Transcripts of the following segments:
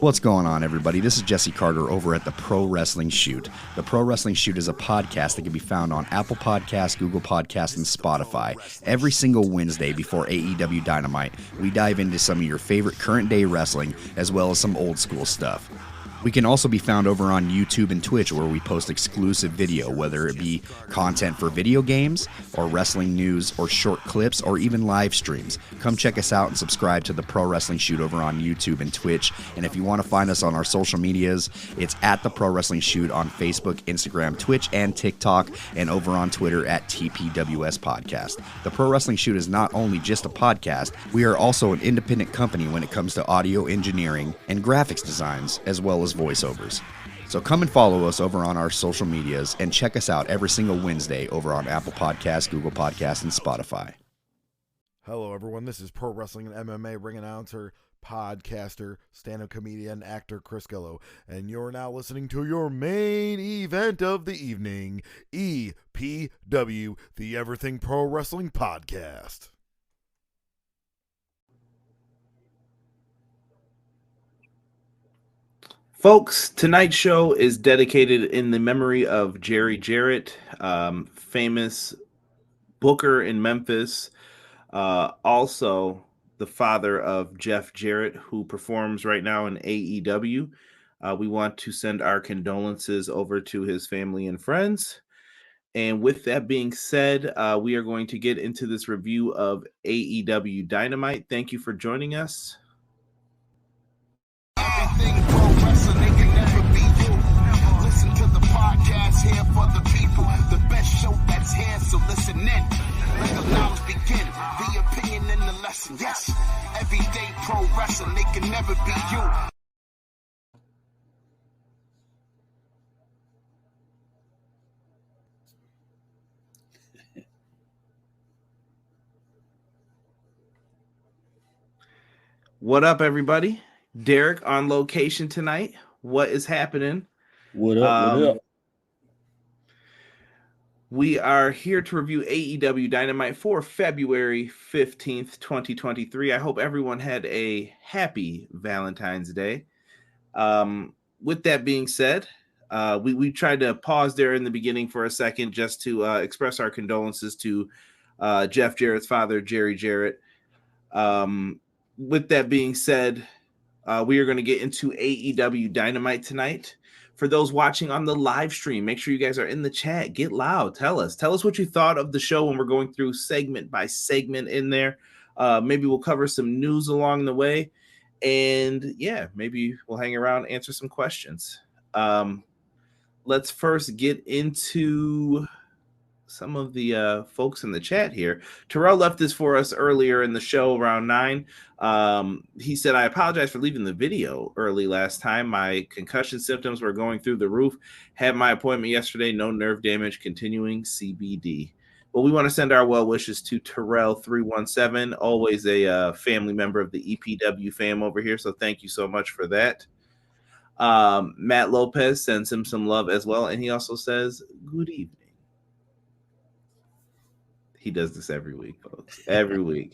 What's going on, everybody? This is Jesse Carter over at the Pro Wrestling Shoot. The Pro Wrestling Shoot is a podcast that can be found on Apple Podcasts, Google Podcasts, and Spotify. Every single Wednesday before AEW Dynamite, we dive into some of your favorite current-day wrestling, as well as some old-school stuff. We can also be found over on YouTube and Twitch, where we post exclusive video, whether it be content for video games, or wrestling news, or short clips, or even live streams. Come check us out and subscribe to the Pro Wrestling Shoot over on YouTube and Twitch. And if you want to find us on our social medias, it's at the Pro Wrestling Shoot on Facebook, Instagram, Twitch, and TikTok, and over on Twitter at TPWS Podcast. The Pro Wrestling Shoot is not only just a podcast, we are also an independent company when it comes to audio engineering and graphics designs, as well as voiceovers. So come and follow us over on our social medias and check us out every single Wednesday over on Apple Podcasts, Google Podcasts, and Spotify. Hello, everyone. This is Pro Wrestling and MMA ring announcer, podcaster, stand-up comedian, actor Chris Gillo, and you're now listening to your main event of the evening, EPW, the Everything Pro Wrestling Podcast. Folks, tonight's show is dedicated in the memory of Jerry Jarrett, famous booker in Memphis, also the father of Jeff Jarrett, who performs right now in AEW. We want to send our condolences over to his family and friends. And with that being said, we are going to get into this review of AEW Dynamite. Thank you for joining us. Everything pro wrestling, they can never be you. Listen to the podcast here for the people. The best show that's here, so listen in. Let the knowledge begin. The opinion and the lesson. Yes, everyday pro wrestling, they can never be you. What up, everybody? Derek on location tonight. What is happening? What up? What up? We are here to review AEW Dynamite for February 15th, 2023. I hope everyone had a happy Valentine's Day. With that being said, we tried to pause there in the beginning for a second just to express our condolences to Jeff Jarrett's father, Jerry Jarrett. With that being said, we are going to get into AEW Dynamite tonight. For those watching on the live stream, make sure you guys are in the chat. Get loud. Tell us what you thought of the show when we're going through segment by segment in there. Maybe we'll cover some news along the way. And yeah, maybe we'll hang around, answer some questions. Let's first get into some of the folks in the chat here. Terrell left this for us earlier in the show around 9. He said, I apologize for leaving the video early last time. My concussion symptoms were going through the roof. Had my appointment yesterday. No nerve damage. Continuing CBD. Well, we want to send our well wishes to Terrell317, always a family member of the EPW fam over here. So thank you so much for that. Matt Lopez sends him some love as well. And he also says, good evening. He does this every week, folks. Every week.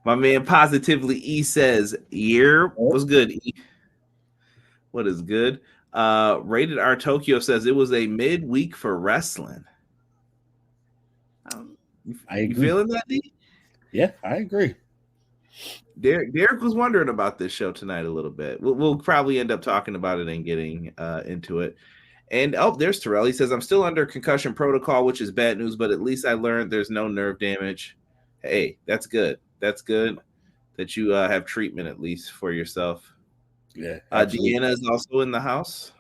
My man Positively E says, "Year was good. E. What is good?" Rated R Tokyo says it was a midweek for wrestling. You feeling that, D? Yeah, I agree. Derek was wondering about this show tonight a little bit. We'll probably end up talking about it and getting into it. And there's Terrell. He says, I'm still under concussion protocol, which is bad news, but at least I learned there's no nerve damage. Hey, that's good. That's good that you have treatment at least for yourself. Yeah. Deanna is also in the house.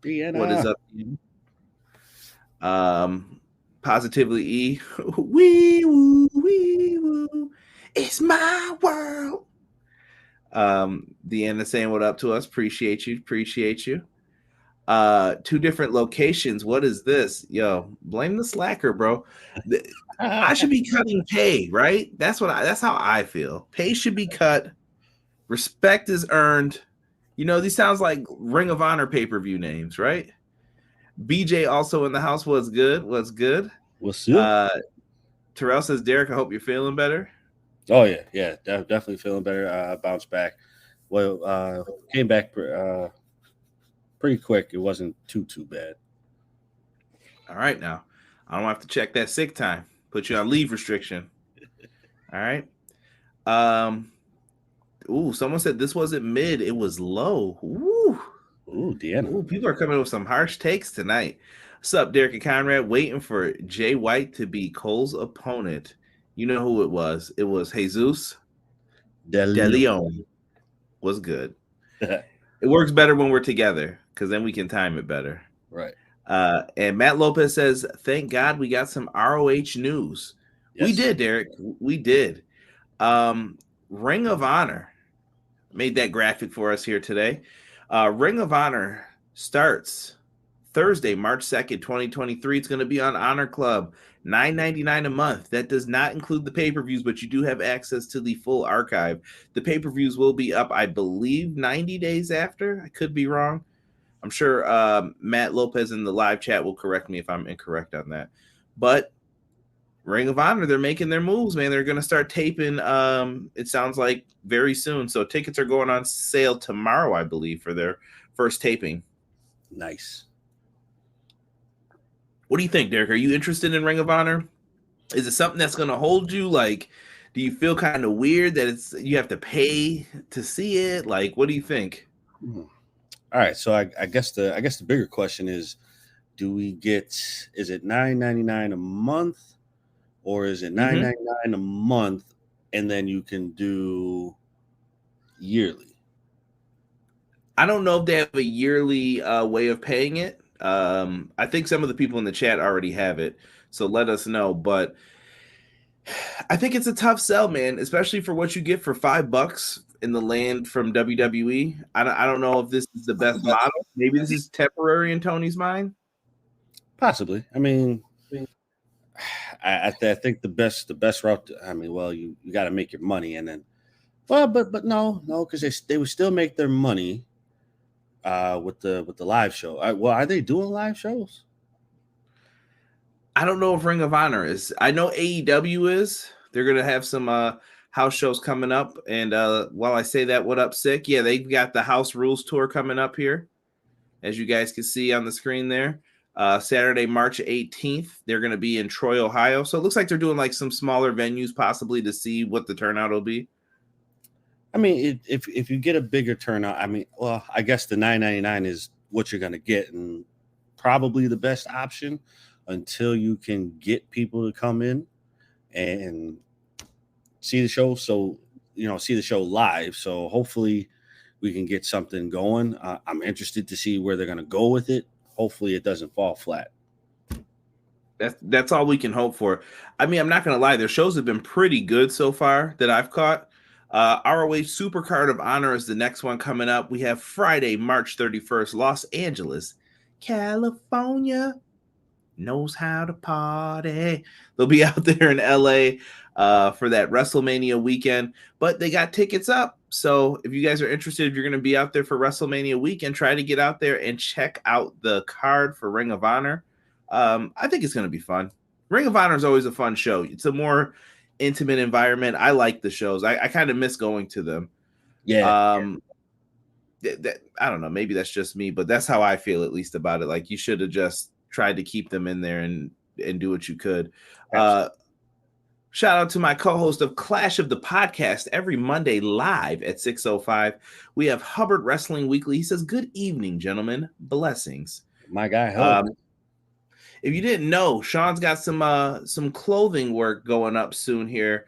Deanna. What is up? Positively E. Wee woo, wee woo. It's my world. Deanna saying what up to us. Appreciate you. Appreciate you. 2 different locations. What is this? Yo, blame the slacker, bro. I should be cutting pay, right? That's how I feel. Pay should be cut. Respect is earned. You know, these sounds like Ring of Honor pay-per-view names, right? BJ also in the house. What's good? What's good? What's up? Terrell says, Derek, I hope you're feeling better. Oh yeah, definitely feeling better. Bounce back. came back pretty quick. It wasn't too bad. All right, now I don't have to check that sick time. Put you on leave restriction. All right. Someone said this wasn't mid, it was low. Deanna. People are coming with some harsh takes tonight. What's up, Derek and Conrad? Waiting for Jay White to be Cole's opponent. You know who it was. It was Jesus De Leon. Was good. It works better when we're together because then we can time it better. Right. And Matt Lopez says, thank God we got some ROH news. Yes. We did, Derek. We did. Ring of Honor made that graphic for us here today. Ring of Honor starts Thursday, March 2nd, 2023. It's going to be on Honor Club, $9.99 a month. That does not include the pay-per-views, but you do have access to the full archive. The pay-per-views will be up, I believe, 90 days after. I could be wrong. I'm sure Matt Lopez in the live chat will correct me if I'm incorrect on that. But Ring of Honor, they're making their moves, man. They're going to start taping, it sounds like, very soon. So tickets are going on sale tomorrow, I believe, for their first taping. Nice. What do you think, Derek? Are you interested in Ring of Honor? Is it something that's going to hold you? Like, do you feel kind of weird that you have to pay to see it? Like, what do you think? All right, so I guess the bigger question is, is it $9.99 a month, or is it $9.99 a month and then you can do yearly? I don't know if they have a yearly way of paying it. I think some of the people in the chat already have it, so let us know. But I think it's a tough sell, man, especially for what you get for $5 in the land from WWE. I don't know if this is the best model. Maybe this is temporary in Tony's mind. Possibly. I mean, I think the best route. You got to make your money, and then, but no, because they would still make their money with the live show. Are they doing live shows? I don't know if Ring of Honor is. I know AEW is. They're gonna have some house shows coming up, and while I say that, what up, Sick? Yeah, they've got the House Rules tour coming up here, as you guys can see on the screen there. Saturday, March 18th, they're going to be in Troy, Ohio. So it looks like they're doing like some smaller venues possibly to see what the turnout will be. I mean, if you get a bigger turnout, I guess the $9.99 is what you're going to get, and probably the best option until you can get people to come in and see the show. So, see the show live. So hopefully we can get something going. I'm interested to see where they're going to go with it. Hopefully it doesn't fall flat. That's all we can hope for. I mean, I'm not going to lie. Their shows have been pretty good so far that I've caught. ROH Supercard of Honor is the next one coming up. We have Friday, March 31st, Los Angeles, California. Knows how to party. They'll be out there in LA for that WrestleMania weekend, but they got tickets up. So if you guys are interested, if you're going to be out there for WrestleMania weekend, try to get out there and check out the card for Ring of Honor. I think it's going to be fun. Ring of Honor is always a fun show. It's a more intimate environment. I like the shows. I kind of miss going to them. Yeah. I don't know. Maybe that's just me, but that's how I feel at least about it. Like you should have just tried to keep them in there and do what you could. Shout out to my co-host of Clash of the Podcast every Monday live at 6:05. We have Hubbard Wrestling Weekly. He says, good evening, gentlemen. Blessings. My guy. If you didn't know, Sean's got some clothing work going up soon here.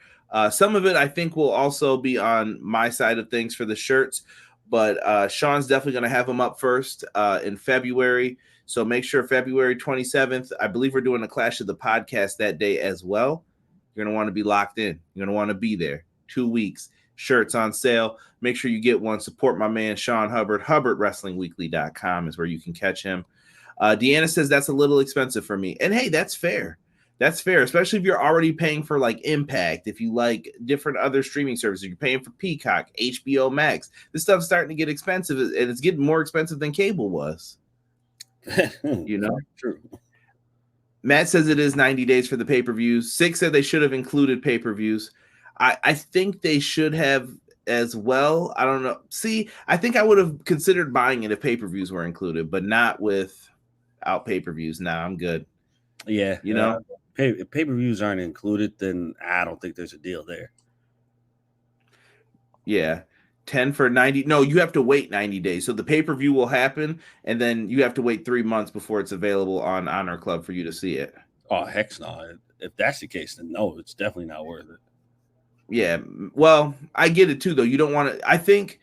Some of it I think will also be on my side of things for the shirts, but Sean's definitely going to have them up first in February. So make sure February 27th, I believe we're doing a Clash of the Podcast that day as well. You're going to want to be locked in. You're going to want to be there. 2 weeks. Shirts on sale. Make sure you get one. Support my man, Sean Hubbard. HubbardWrestlingWeekly.com is where you can catch him. Deanna says that's a little expensive for me. And hey, that's fair. That's fair, especially if you're already paying for like Impact, if you like different other streaming services, you're paying for Peacock, HBO Max. This stuff's starting to get expensive, and it's getting more expensive than cable was. True. Matt says it is 90 days for the pay-per-views. Six said they should have included pay-per-views. I think they should have as well. I don't know. See, I think I would have considered buying it if pay-per-views were included, but not without pay-per-views. Nah, I'm good. Yeah, You know, pay-per-views aren't included, then I don't think there's a deal there. Yeah. 10 for 90. No, you have to wait 90 days. So the pay-per-view will happen, and then you have to wait 3 months before it's available on Honor Club for you to see it. Oh, heck no. If that's the case, then no, it's definitely not worth it. Yeah. Well, I get it too, though. You don't want to. I think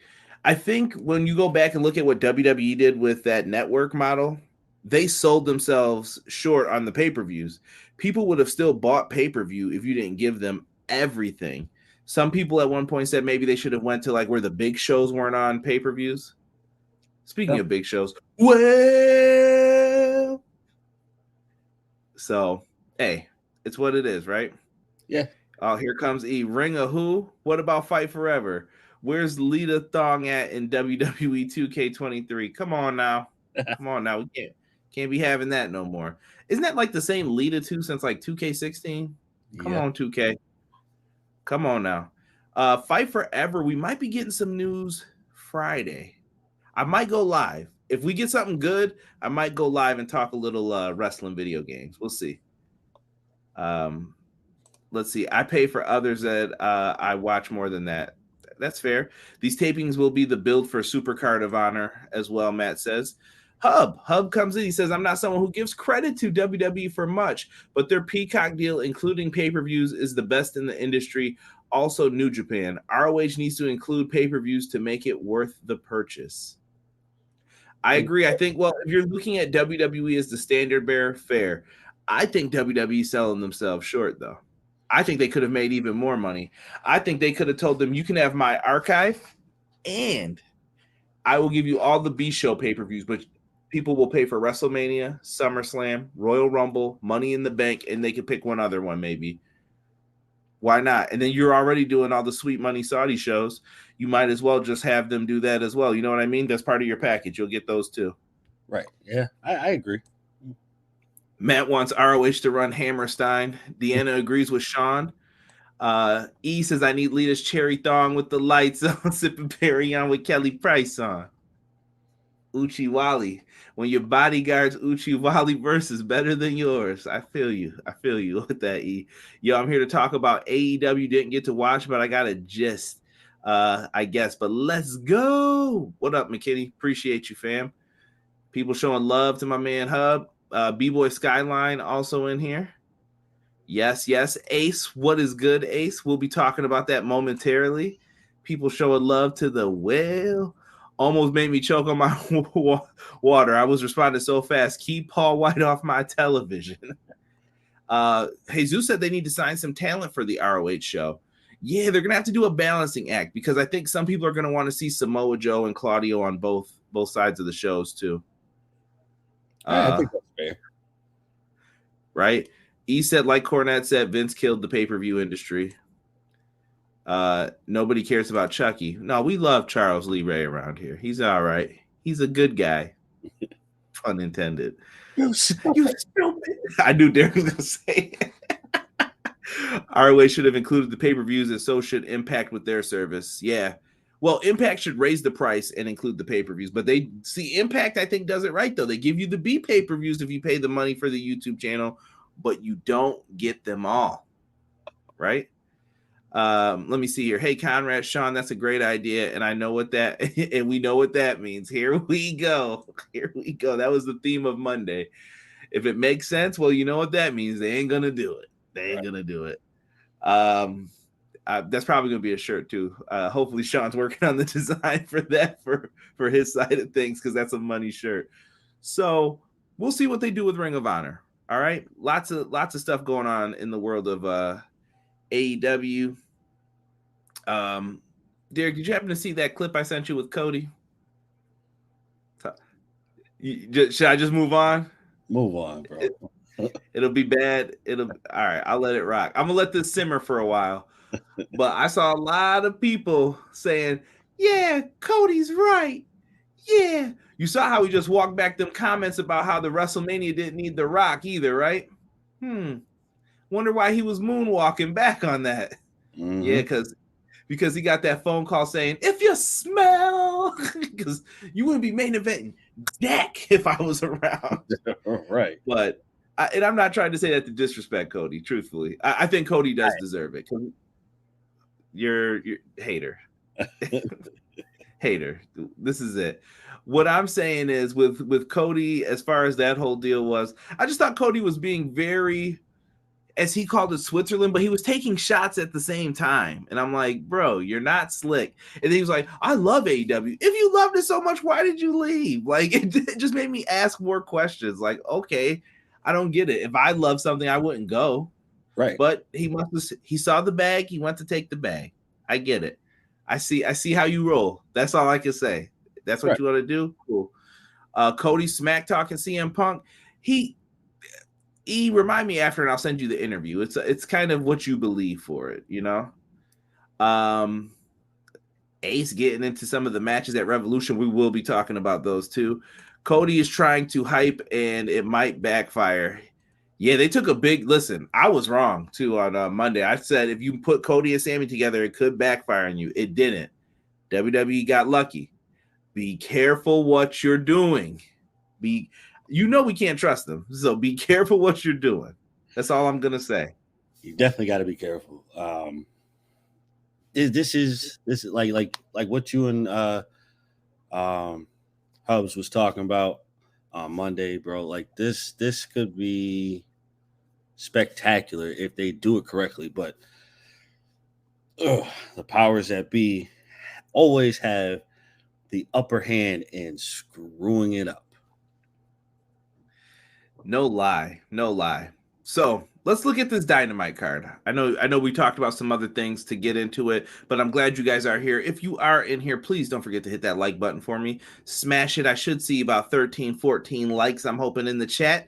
when you go back and look at what WWE did with that network model, they sold themselves short on the pay-per-views. People would have still bought pay-per-view if you didn't give them everything. Some people at one point said maybe they should have went to like where the big shows weren't on pay-per-views. Speaking of big shows, well, so hey, it's what it is, right? Yeah. Oh, here comes E. Ring of who? What about Fight Forever? Where's Lita Thong at in WWE 2K23? Come on now. Come on now. We can't be having that no more. Isn't that like the same Lita 2 since like 2K16? Come on, 2K. Come on now. Fight Forever. We might be getting some news Friday. I might go live. If we get something good, I might go live and talk a little wrestling video games. We'll see. Let's see. I pay for others that I watch more than that. That's fair. These tapings will be the build for Supercard of Honor as well, Matt says. Hub comes in. He says, I'm not someone who gives credit to WWE for much, but their Peacock deal, including pay-per-views, is the best in the industry. Also, New Japan. ROH needs to include pay-per-views to make it worth the purchase. I agree. I think, well, if you're looking at WWE as the standard bearer, fair. I think WWE selling themselves short, though. I think they could have made even more money. I think they could have told them, you can have my archive, and I will give you all the B-show pay-per-views, but people will pay for WrestleMania, SummerSlam, Royal Rumble, Money in the Bank, and they could pick one other one maybe. Why not? And then you're already doing all the Sweet Money Saudi shows. You might as well just have them do that as well. You know what I mean? That's part of your package. You'll get those too. Right. Yeah, I agree. Matt wants ROH to run Hammerstein. Deanna agrees with Sean. E says, I need Lita's cherry thong with the lights on, sipping Perry on with Kelly Price on. Uchi Wally. When your bodyguard's Uchi Wally verse is better than yours. I feel you with that, E. Yo, I'm here to talk about AEW. Didn't get to watch, but I got a gist, I guess. But let's go. What up, McKinney? Appreciate you, fam. People showing love to my man Hub. B-Boy Skyline also in here. Yes. Ace, what is good, Ace? We'll be talking about that momentarily. People showing love to the whale. Almost made me choke on my water. I was responding so fast. Keep Paul White off my television. Jesus said they need to sign some talent for the ROH show. Yeah, they're going to have to do a balancing act because I think some people are going to want to see Samoa Joe and Claudio on both sides of the shows too. I think that's fair. Right? E said, like Cornette said, Vince killed the pay-per-view industry. Nobody cares about Chucky. No, we love Charles Lee Ray around here. He's all right. He's a good guy. Pun intended. You stupid. I knew Derek was going to say it. ROH should have included the pay-per-views, and so should Impact with their service. Yeah. Well, Impact should raise the price and include the pay-per-views, but they see Impact, I think, does it right, though. They give you the B pay-per-views if you pay the money for the YouTube channel, but you don't get them all, right? Let me see here. Hey, Conrad, Sean, that's a great idea, and I know what that, and we know what that means. Here we go. That was the theme of Monday. If it makes sense, well, you know what that means. They ain't gonna do it. Gonna do it. That's probably gonna be a shirt too. Hopefully, Sean's working on the design for that for his side of things because that's a money shirt. So we'll see what they do with Ring of Honor. All right, lots of stuff going on in the world of AEW. Derek, did you happen to see that clip I sent you with Cody? Should I just move on? Move on, bro. It'll be bad. All right. I'll let it rock. I'm gonna let this simmer for a while. But I saw a lot of people saying, "Yeah, Cody's right." Yeah, you saw how he just walked back them comments about how the WrestleMania didn't need The Rock either, right? Wonder why he was moonwalking back on that. Mm-hmm. Yeah, because because he got that phone call saying, if you smell, because you wouldn't be main eventing Dak if I was around. Right. But, and I'm not trying to say that to disrespect Cody, truthfully. I think Cody does deserve it. You're hater. Hater. This is it. What I'm saying is with Cody, as far as that whole deal was, I just thought Cody was being very, as he called it, Switzerland, but he was taking shots at the same time. And I'm like, bro, you're not slick. And then he was like, I love AEW. If you loved it so much, why did you leave? Like, it just made me ask more questions. Like, okay, I don't get it. If I love something, I wouldn't go. Right. But he saw the bag. He went to take the bag. I get it. I see how you roll. That's all I can say. That's what you want to do? Cool. Cody smack talking CM Punk. He remind me after, and I'll send you the interview. It's kind of what you believe for it, you know. Ace getting into some of the matches at Revolution. We will be talking about those too. Cody is trying to hype, and it might backfire. Yeah, they took a big listen. I was wrong too on Monday. I said if you put Cody and Sammy together, it could backfire on you. It didn't. WWE got lucky. Be careful what you're doing. We can't trust them, so be careful what you're doing. That's all I'm gonna say. You definitely got to be careful. This is like what you and Hubs was talking about on Monday, bro. Like this could be spectacular if they do it correctly, but the powers that be always have the upper hand in screwing it up. No lie. So let's look at this Dynamite card. I know we talked about some other things to get into it, but I'm glad you guys are here. If you are in here, please don't forget to hit that like button for me. Smash it. I should see about 13, 14 likes, I'm hoping, in the chat.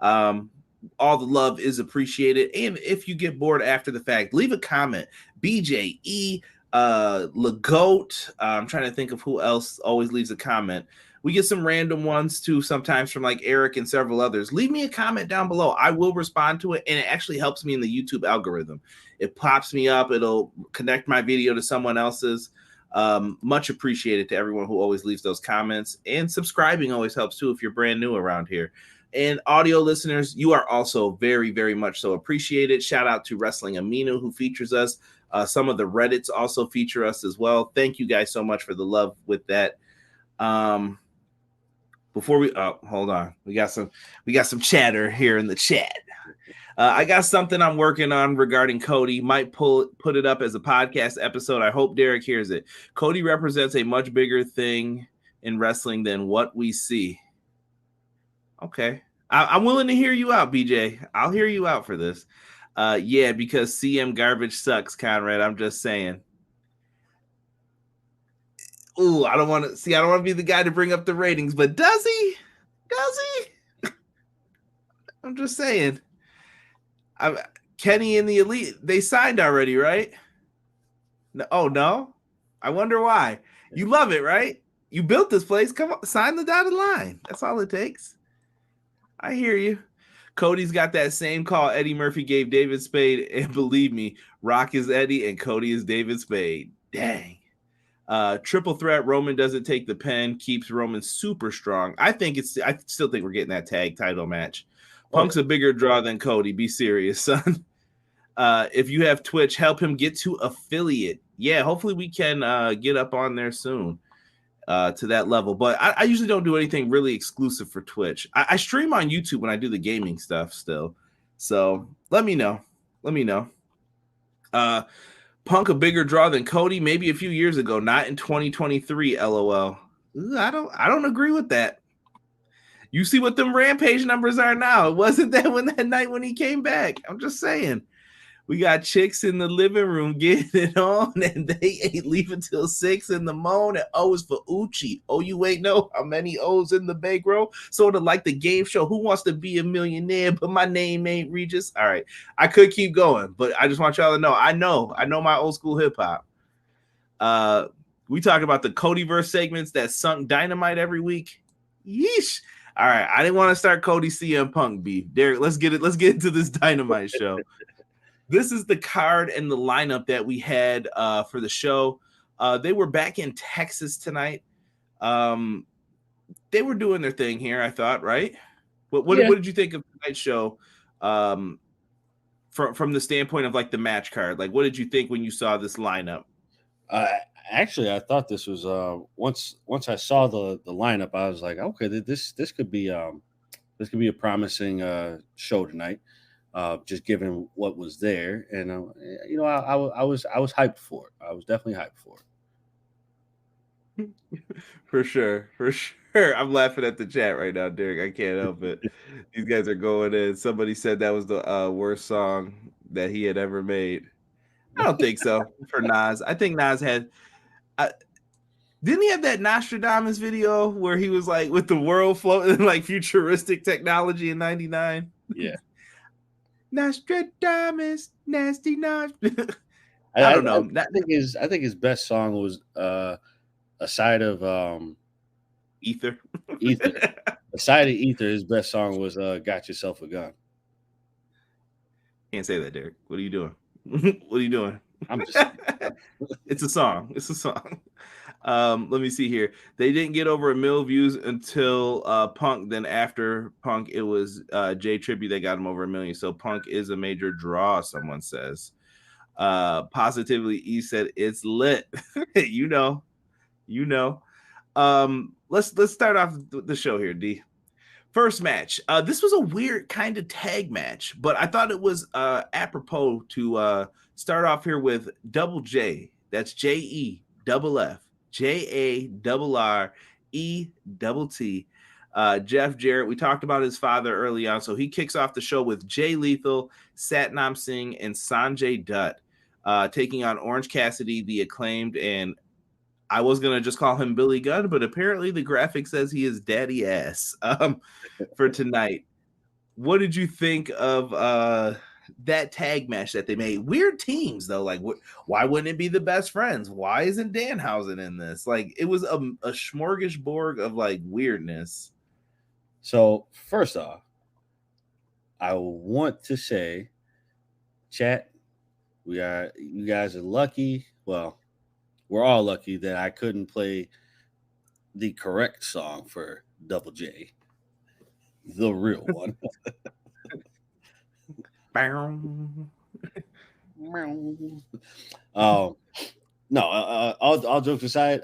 All the love is appreciated. And if you get bored after the fact, leave a comment. BJE, Legoat. I'm trying to think of who else always leaves a comment. We get some random ones too, sometimes from like Eric and several others. Leave me a comment down below. I will respond to it, and it actually helps me in the YouTube algorithm. It pops me up. It'll connect my video to someone else's. Much appreciated to everyone who always leaves those comments. And subscribing always helps too if you're brand new around here. And audio listeners, you are also very, very much so appreciated. Shout out to Wrestling Amino, who features us. Some of the Reddits also feature us as well. Thank you guys so much for the love with that. Before we hold on, we got some chatter here in the chat. I got something I'm working on regarding Cody. Might put it up as a podcast episode. I hope Derek hears it. Cody represents a much bigger thing in wrestling than what we see. Okay, I'm willing to hear you out, BJ. I'll hear you out for this. Yeah, because CM garbage sucks, Conrad. I'm just saying. Ooh, I don't want to be the guy to bring up the ratings, but does he? I'm just saying. Kenny and the Elite, they signed already, right? No, oh, no? I wonder why. You love it, right? You built this place. Come on, sign the dotted line. That's all it takes. I hear you. Cody's got that same call Eddie Murphy gave David Spade, and believe me, Rock is Eddie and Cody is David Spade. Dang. Triple threat, Roman doesn't take the pen, keeps Roman super strong. I still think we're getting that tag title match. Punk's a bigger draw than Cody. Be serious, son. If you have Twitch, help him get to affiliate. Yeah, hopefully we can get up on there soon to that level. But I usually don't do anything really exclusive for Twitch. I stream on YouTube when I do the gaming stuff still. So let me know. Punk a bigger draw than Cody, maybe a few years ago, not in 2023. LOL. I don't agree with that. You see what them Rampage numbers are now. It wasn't that night when he came back. I'm just saying. We got chicks in the living room getting it on, and they ain't leaving till 6 in the morning. O is for Uchi. Oh, you ain't know how many O's in the bank, bro? Sort of like the game show, Who Wants to Be a Millionaire, but my name ain't Regis. All right. I could keep going, but I just want y'all to know. I know my old school hip hop. We talk about the Codyverse segments that sunk Dynamite every week. Yeesh. All right. I didn't want to start Cody CM Punk beef. Derek, let's get into this Dynamite show. This is the card and the lineup that we had for the show. They were back in Texas tonight. They were doing their thing here, I thought, right? What did you think of tonight's show? From the standpoint of like the match card, like what did you think when you saw this lineup? Actually, I thought this was once I saw the lineup, I was like, okay, this could be a promising show tonight. Just given what was there, and I was hyped for it. I was definitely hyped for it. For sure. I'm laughing at the chat right now, Derek. I can't help it. These guys are going in. Somebody said that was the worst song that he had ever made. I don't think so for Nas. I think Nas had. Didn't he have that Nostradamus video where he was like with the world floating like futuristic technology in '99? Yeah. Nostradamus, nasty Nostradamus. I don't know. I think his best song was aside of Ether. Aside of Ether, his best song was Got Yourself a Gun. Can't say that, Derek. What are you doing? What are you doing? I'm just It's a song. Let me see here. They didn't get over 1 million views until Punk. Then after Punk, it was J Tribute that got him over 1 million. So Punk is a major draw, someone says. Positively, E said it's lit. you know. Let's start off the show here, D. First match. This was a weird kind of tag match, but I thought it was apropos to start off here with Double J. That's JEFF. JARRETT. Jeff Jarrett. We talked about his father early on, so he kicks off the show with Jay Lethal, Satnam Singh, and Sanjay Dutt taking on Orange Cassidy, the Acclaimed, and I was gonna just call him Billy Gunn, but apparently the graphic says he is Daddy Ass for tonight. What did you think of that tag match that they made? Weird teams though. Like, why wouldn't it be the Best Friends? Why isn't Danhausen in this? Like, it was a smorgasbord of like weirdness. So first off, I want to say, chat, you guys are lucky. Well, we're all lucky that I couldn't play the correct song for Double J, the real one. No, all jokes aside,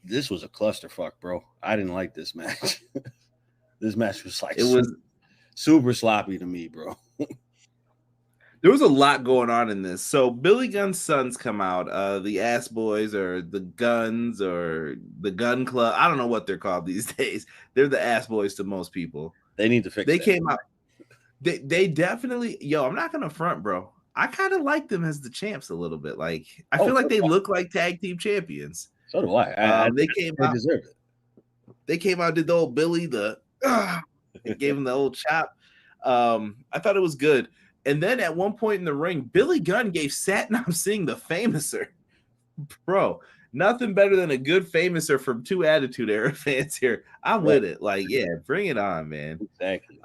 this was a clusterfuck, bro. I didn't like this match. This match was like super sloppy to me, bro. There was a lot going on in this. So Billy Gunn's sons come out, the Ass Boys or the Guns or the Gun Club. I don't know what they're called these days. They're the Ass Boys to most people. They need to fix They that. came out. They definitely, I'm not going to front, bro. I kind of like them as the champs a little bit. Like, I feel like they look like tag team champions. So do I. They came out. Deserve it. They came out, did the old Billy, gave him the old chop. I thought it was good. And then at one point in the ring, Billy Gunn gave Satnam Singh the Famouser. Bro, nothing better than a good Famouser from two Attitude Era fans here. I'm with it. Like, yeah, bring it on, man. Exactly.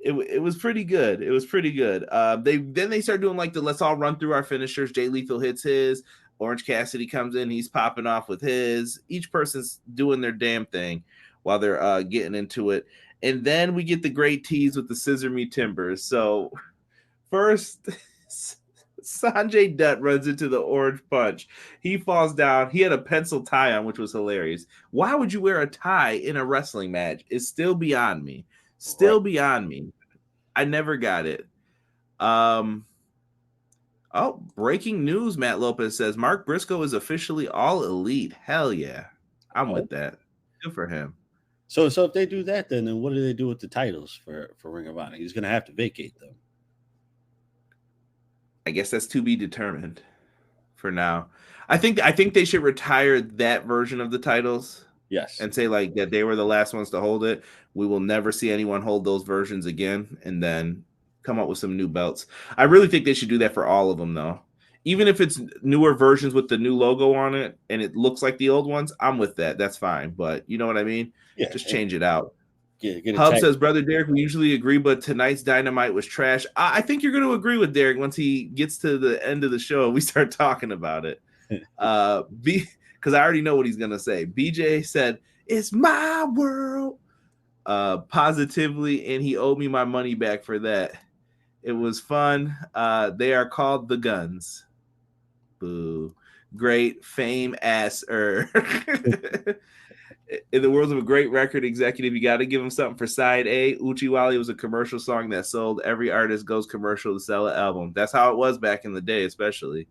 It was pretty good. It was pretty good. They start doing like the let's all run through our finishers. Jay Lethal hits his. Orange Cassidy comes in. He's popping off with his. Each person's doing their damn thing while they're getting into it. And then we get the great tease with the Scissor Me Timbers. So first, Sanjay Dutt runs into the Orange Punch. He falls down. He had a pencil tie on, which was hilarious. Why would you wear a tie in a wrestling match? It's still beyond me. Beyond me. I never got it. Breaking news, Matt Lopez says Mark Briscoe is officially all elite. Hell yeah. I'm with that. Good for him. So if they do that, then what do they do with the titles for Ring of Honor? He's going to have to vacate them. I guess that's to be determined for now. I think they should retire that version of the titles. Yes. And say like that they were the last ones to hold it. We will never see anyone hold those versions again, and then come up with some new belts. I really think they should do that for all of them, though. Even if it's newer versions with the new logo on it and it looks like the old ones, I'm with that. That's fine. But you know what I mean? Yeah, just change it out. get a Hub tag. says, Brother Derek, we usually agree, but tonight's Dynamite was trash. I think you're going to agree with Derek once he gets to the end of the show and we start talking about it. Because I already know what he's going to say. BJ said, it's my world, positively, and he owed me my money back for that. It was fun. They are called the Guns. Boo. Great fame ass. In the world of a great record executive, you got to give him something for side A. Uchiwali was a commercial song that sold. Every artist goes commercial to sell an album. That's how it was back in the day, especially.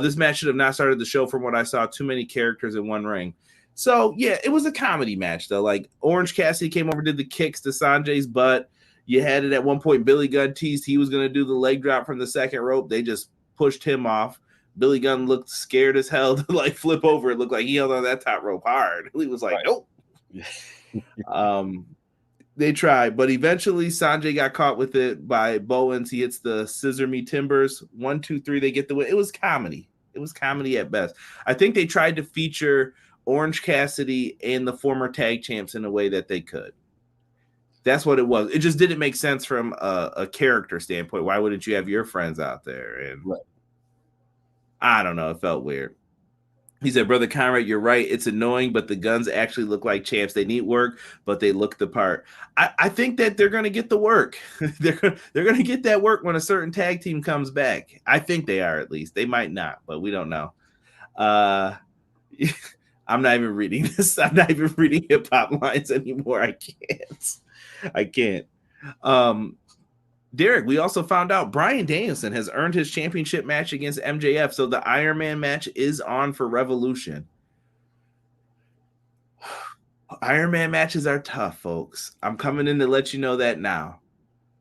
This match should have not started the show from what I saw. Too many characters in one ring. So, yeah, it was a comedy match, though. Like, Orange Cassidy came over, did the kicks to Sanjay's butt. You had it at one point. Billy Gunn teased he was going to do the leg drop from the second rope. They just pushed him off. Billy Gunn looked scared as hell to like flip over. It looked like he held on that top rope hard. He was like, nope. They tried, but eventually Sanjay got caught with it by Bowens. He hits the scissor me timbers. 1, 2, 3. They get the win. It was comedy. It was comedy at best. I think they tried to feature Orange Cassidy and the former tag champs in a way that they could. That's what it was. It just didn't make sense from a character standpoint. Why wouldn't you have your friends out there? And right. I don't know. It felt weird. He said, Brother Conrad, you're right. It's annoying, but the Guns actually look like champs. They need work, but they look the part. I think that they're going to get the work. they're going to get that work when a certain tag team comes back. I think they are, at least. They might not, but we don't know. I'm not even reading this. I'm not even reading hip-hop lines anymore. I can't. Derek, we also found out Bryan Danielson has earned his championship match against MJF, so the Iron Man match is on for Revolution. Iron Man matches are tough, folks. I'm coming in to let you know that now.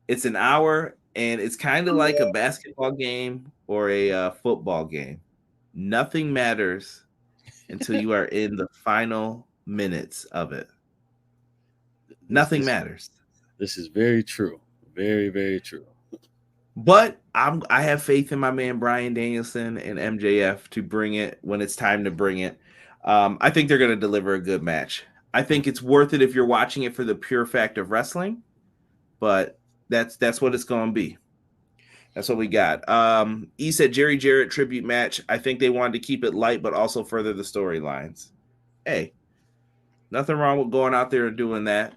It's an hour, and it's kind of like a basketball game or a football game. Nothing matters until you are in the final minutes of it. Nothing matters. This is very true. Very, very true. But I have faith in my man Bryan Danielson and MJF to bring it when it's time to bring it. I think they're going to deliver a good match. I think it's worth it if you're watching it for the pure fact of wrestling. But that's what it's going to be. That's what we got. E said Jerry Jarrett tribute match. I think they wanted to keep it light, but also further the storylines. Hey, nothing wrong with going out there and doing that.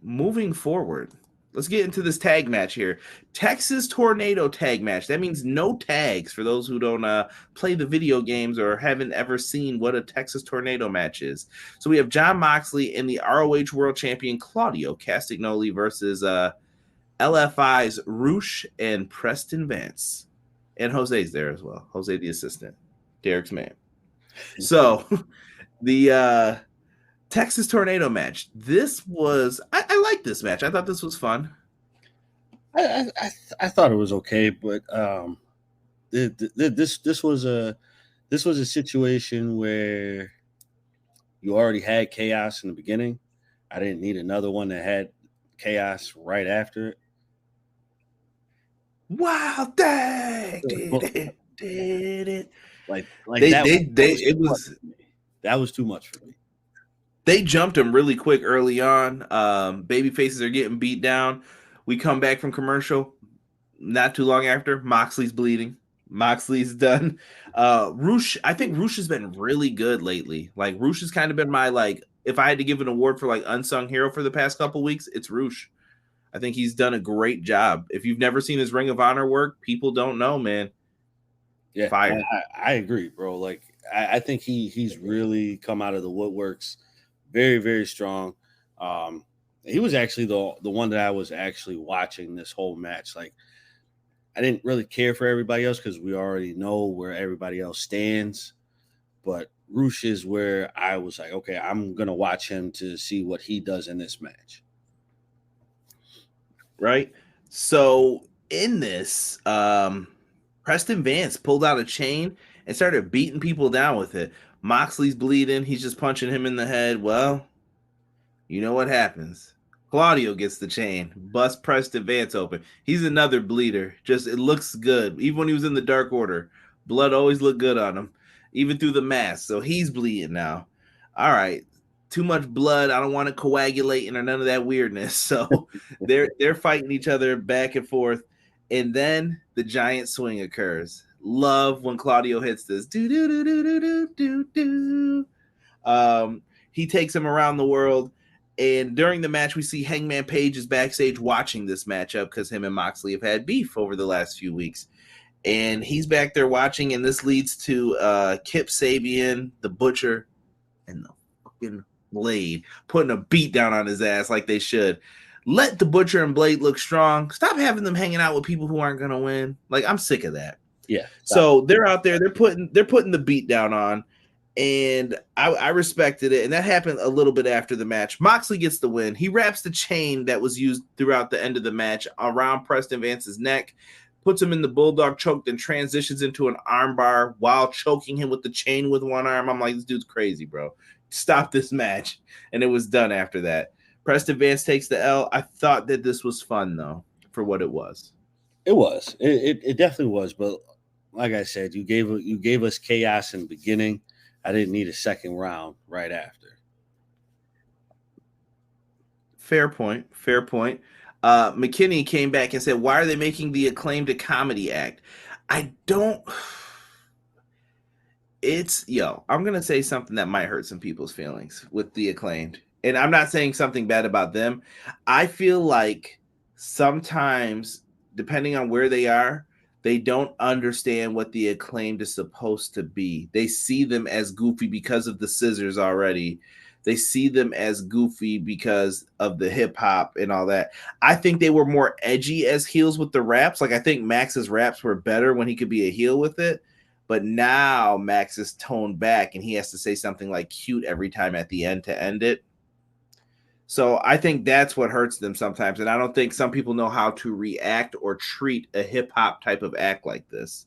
Moving forward, let's get into this tag match here. Texas Tornado tag match. That means no tags for those who don't play the video games or haven't ever seen what a Texas Tornado match is. So we have Jon Moxley and the ROH World Champion Claudio Castagnoli versus LFI's Roosh and Preston Vance. And Jose's there as well. Jose the assistant. Derek's man. So the Texas Tornado match. This was I like this match. I thought this was fun. I thought it was okay, but this was a situation where you already had chaos in the beginning. I didn't need another one that had chaos right after it. Wow, dang, did it. Like that was too much for me. They jumped him really quick early on. Baby faces are getting beat down. We come back from commercial. Not too long after, Moxley's bleeding. Moxley's done. Roosh, I think Roosh has been really good lately. Like Roosh has kind of been my if I had to give an award for unsung hero for the past couple weeks, it's Roosh. I think he's done a great job. If you've never seen his Ring of Honor work, people don't know, man. Yeah, fire. I agree, bro. I think he's really come out of the woodworks very, very strong. He was actually the one that I was actually watching this whole match. I didn't really care for everybody else because we already know where everybody else stands. But Roosh is where I was like, okay, I'm going to watch him to see what he does in this match. Right? So in this, Preston Vance pulled out a chain and started beating people down with it. Moxley's bleeding. He's just punching him in the head. Well, you know what happens. Claudio gets the chain, busts Preston Vance open. He's another bleeder. Just, it looks good. Even when he was in the Dark Order, blood always looked good on him, even through the mask. So he's bleeding now. All right. too much blood. I don't want it coagulating or none of that weirdness. So they're fighting each other back and forth. And then the giant swing occurs. Love when Claudio hits this. Do do do do do do do do. He takes him around the world. And during the match, we see Hangman Page is backstage watching this matchup because him and Moxley have had beef over the last few weeks. And he's back there watching, and this leads to Kip Sabian, the Butcher, and the fucking Blade putting a beat down on his ass like they should. Let the Butcher and Blade look strong. Stop having them hanging out with people who aren't going to win. Like, I'm sick of that. Yeah. So they're out there. They're putting the beat down on, and I respected it. And that happened a little bit after the match. Moxley gets the win. He wraps the chain that was used throughout the end of the match around Preston Vance's neck, puts him in the bulldog choke, then transitions into an armbar while choking him with the chain with one arm. I'm like, this dude's crazy, bro. Stop this match. And it was done after that. Preston Vance takes the L. I thought that this was fun, though, for what it was. It was. It definitely was. But like I said, you gave us chaos in the beginning. I didn't need a second round right after. Fair point. McKinney came back and said, why are they making the Acclaimed a comedy act? I'm going to say something that might hurt some people's feelings with the Acclaimed. And I'm not saying something bad about them. I feel like sometimes, depending on where they are, they don't understand what the Acclaimed is supposed to be. They see them as goofy because of the scissors already. They see them as goofy because of the hip hop and all that. I think they were more edgy as heels with the raps. Like, I think Max's raps were better when he could be a heel with it. But now Max is toned back and he has to say something like cute every time at the end to end it. So I think that's what hurts them sometimes. And I don't think some people know how to react or treat a hip hop type of act like this.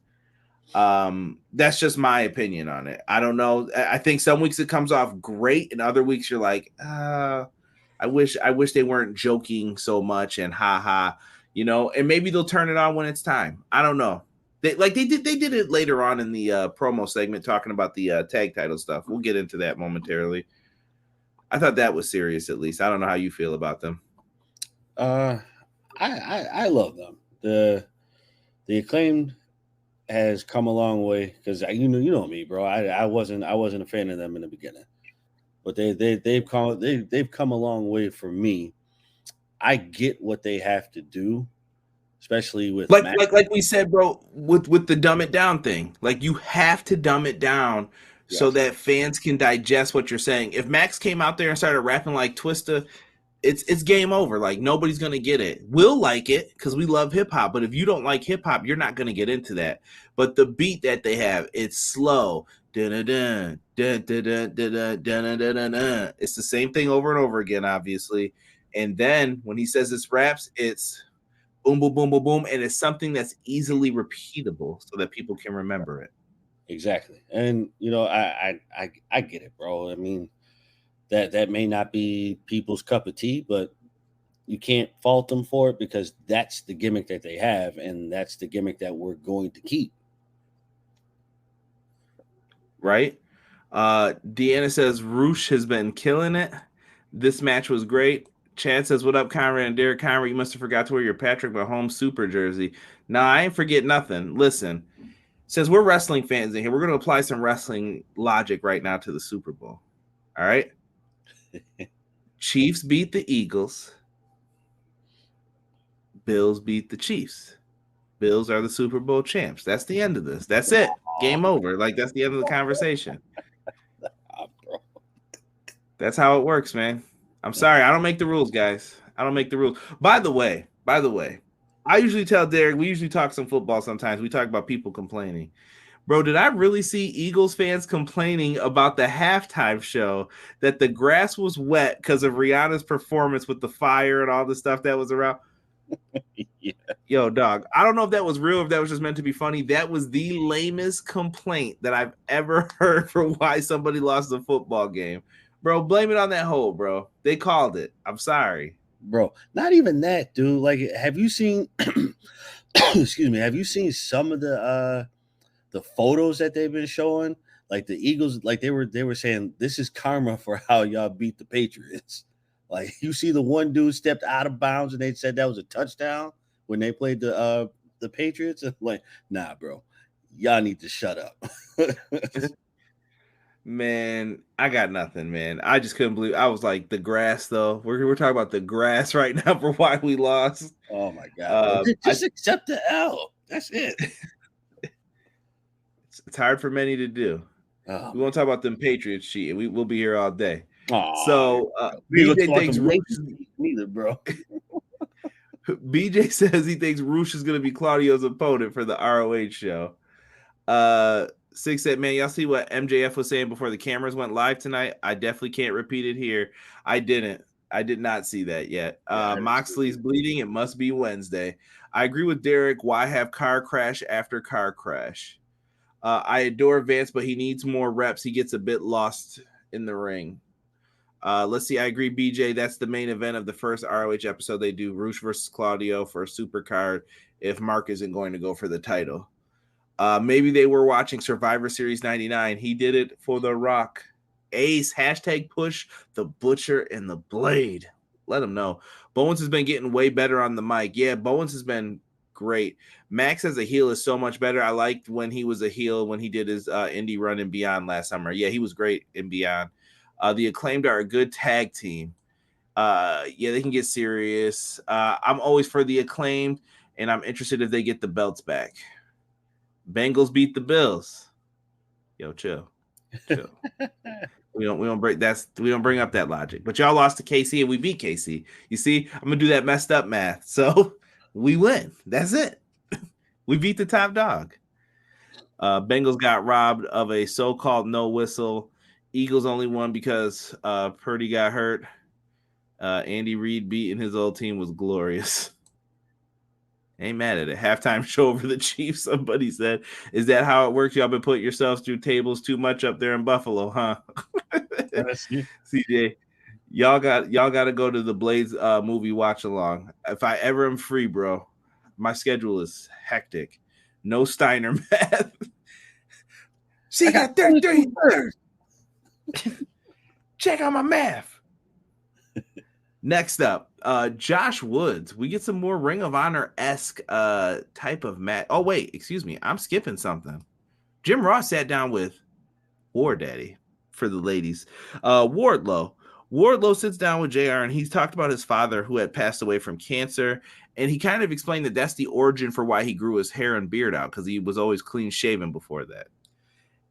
That's just my opinion on it. I don't know. I think some weeks it comes off great, and other weeks you're like, I wish they weren't joking so much and ha, and maybe they'll turn it on when it's time. I don't know. They did it later on in the promo segment talking about the tag title stuff. We'll get into that momentarily. I thought that was serious, at least. I don't know how you feel about them. I love them. The Acclaimed has come a long way because you know me, bro. I wasn't a fan of them in the beginning, but they've come a long way for me. I get what they have to do, especially with like we said, bro, with the dumb it down thing. Like, you have to dumb it down. Yes. So that fans can digest what you're saying. If Max came out there and started rapping like Twista, it's game over. Like, nobody's gonna get it. We'll like it because we love hip hop. But if you don't like hip hop, you're not gonna get into that. But the beat that they have, it's slow. It's the same thing over and over again, obviously. And then when he says his raps, it's boom, boom, boom, boom, boom, and it's something that's easily repeatable so that people can remember it. Exactly. And I get it, bro. I mean, that may not be people's cup of tea, but you can't fault them for it because that's the gimmick that they have, and that's the gimmick that we're going to keep. Right? Deanna says Roosh has been killing it. This match was great. Chad says, what up, Conrad and Derek? Conrad, you must have forgot to wear your Patrick Mahomes super jersey. No, I ain't forget nothing. Listen, since we're wrestling fans in here, we're going to apply some wrestling logic right now to the Super Bowl. All right? Chiefs beat the Eagles. Bills beat the Chiefs. Bills are the Super Bowl champs. That's the end of this. That's it. Game over. Like, that's the end of the conversation. That's how it works, man. I'm sorry. I don't make the rules, guys. I don't make the rules. By the way, I usually tell Derek, we usually talk some football sometimes. We talk about people complaining. Bro, did I really see Eagles fans complaining about the halftime show that the grass was wet because of Rihanna's performance with the fire and all the stuff that was around? Yeah. Yo, dog, I don't know if that was real, if that was just meant to be funny. That was the lamest complaint that I've ever heard for why somebody lost a football game. Bro, blame it on that hole, bro. They called it. I'm sorry. Bro, not even that, dude. Like, have you seen excuse me, have you seen some of the photos that they've been showing? like the Eagles, like they were saying, this is karma for how y'all beat the Patriots. Like you see the one dude stepped out of bounds and they said that was a touchdown when they played the Patriots. And like, nah, bro, y'all need to shut up. Man, I got nothing, man. I just couldn't believe. I was like, the grass, though. We're talking about the grass right now for why we lost. Oh my god! Just accept the L. That's it. It's hard for many to do. Oh. We won't talk about them Patriots cheating. We'll be here all day. Oh, so BJ thinks neither, bro. BJ says he thinks Roosh is going to be Claudio's opponent for the ROH show. Six said, man, y'all see what MJF was saying before the cameras went live tonight? I definitely can't repeat it here. I did not see that yet. Moxley's bleeding. It must be Wednesday. I agree with Derek. Why have car crash after car crash? I adore Vance, but he needs more reps. He gets a bit lost in the ring. Let's see. I agree, BJ. That's the main event of the first ROH episode. They do Roosh versus Claudio for a super card if Mark isn't going to go for the title. Maybe they were watching Survivor Series 99. He did it for The Rock. Ace, #push the Butcher and the Blade. Let him know. Bowens has been getting way better on the mic. Yeah, Bowens has been great. Max as a heel is so much better. I liked when he was a heel when he did his indie run in Beyond last summer. Yeah, he was great in Beyond. The Acclaimed are a good tag team. Yeah, they can get serious. I'm always for the Acclaimed, and I'm interested if they get the belts back. Bengals beat the Bills. Yo, chill. We don't bring up that logic. But y'all lost to KC and we beat KC. You see, I'm gonna do that messed up math. So we win. That's it. We beat the top dog. Bengals got robbed of a so-called no whistle. Eagles only won because Purdy got hurt. Andy Reid beating his old team was glorious. Ain't mad at it. Halftime show over the Chiefs. Somebody said, "Is that how it works? Y'all been putting yourselves through tables too much up there in Buffalo, huh?" CJ, y'all got to go to the Blades movie watch along. If I ever am free, bro, my schedule is hectic. No Steiner math. She got 33 thirds. Check out my math. Next up, Josh Woods. We get some more Ring of Honor-esque type of match. Oh, wait, excuse me. I'm skipping something. Jim Ross sat down with War Daddy for the ladies. Wardlow. Wardlow sits down with JR, and he's talked about his father who had passed away from cancer, and he kind of explained that that's the origin for why he grew his hair and beard out, because he was always clean-shaven before that.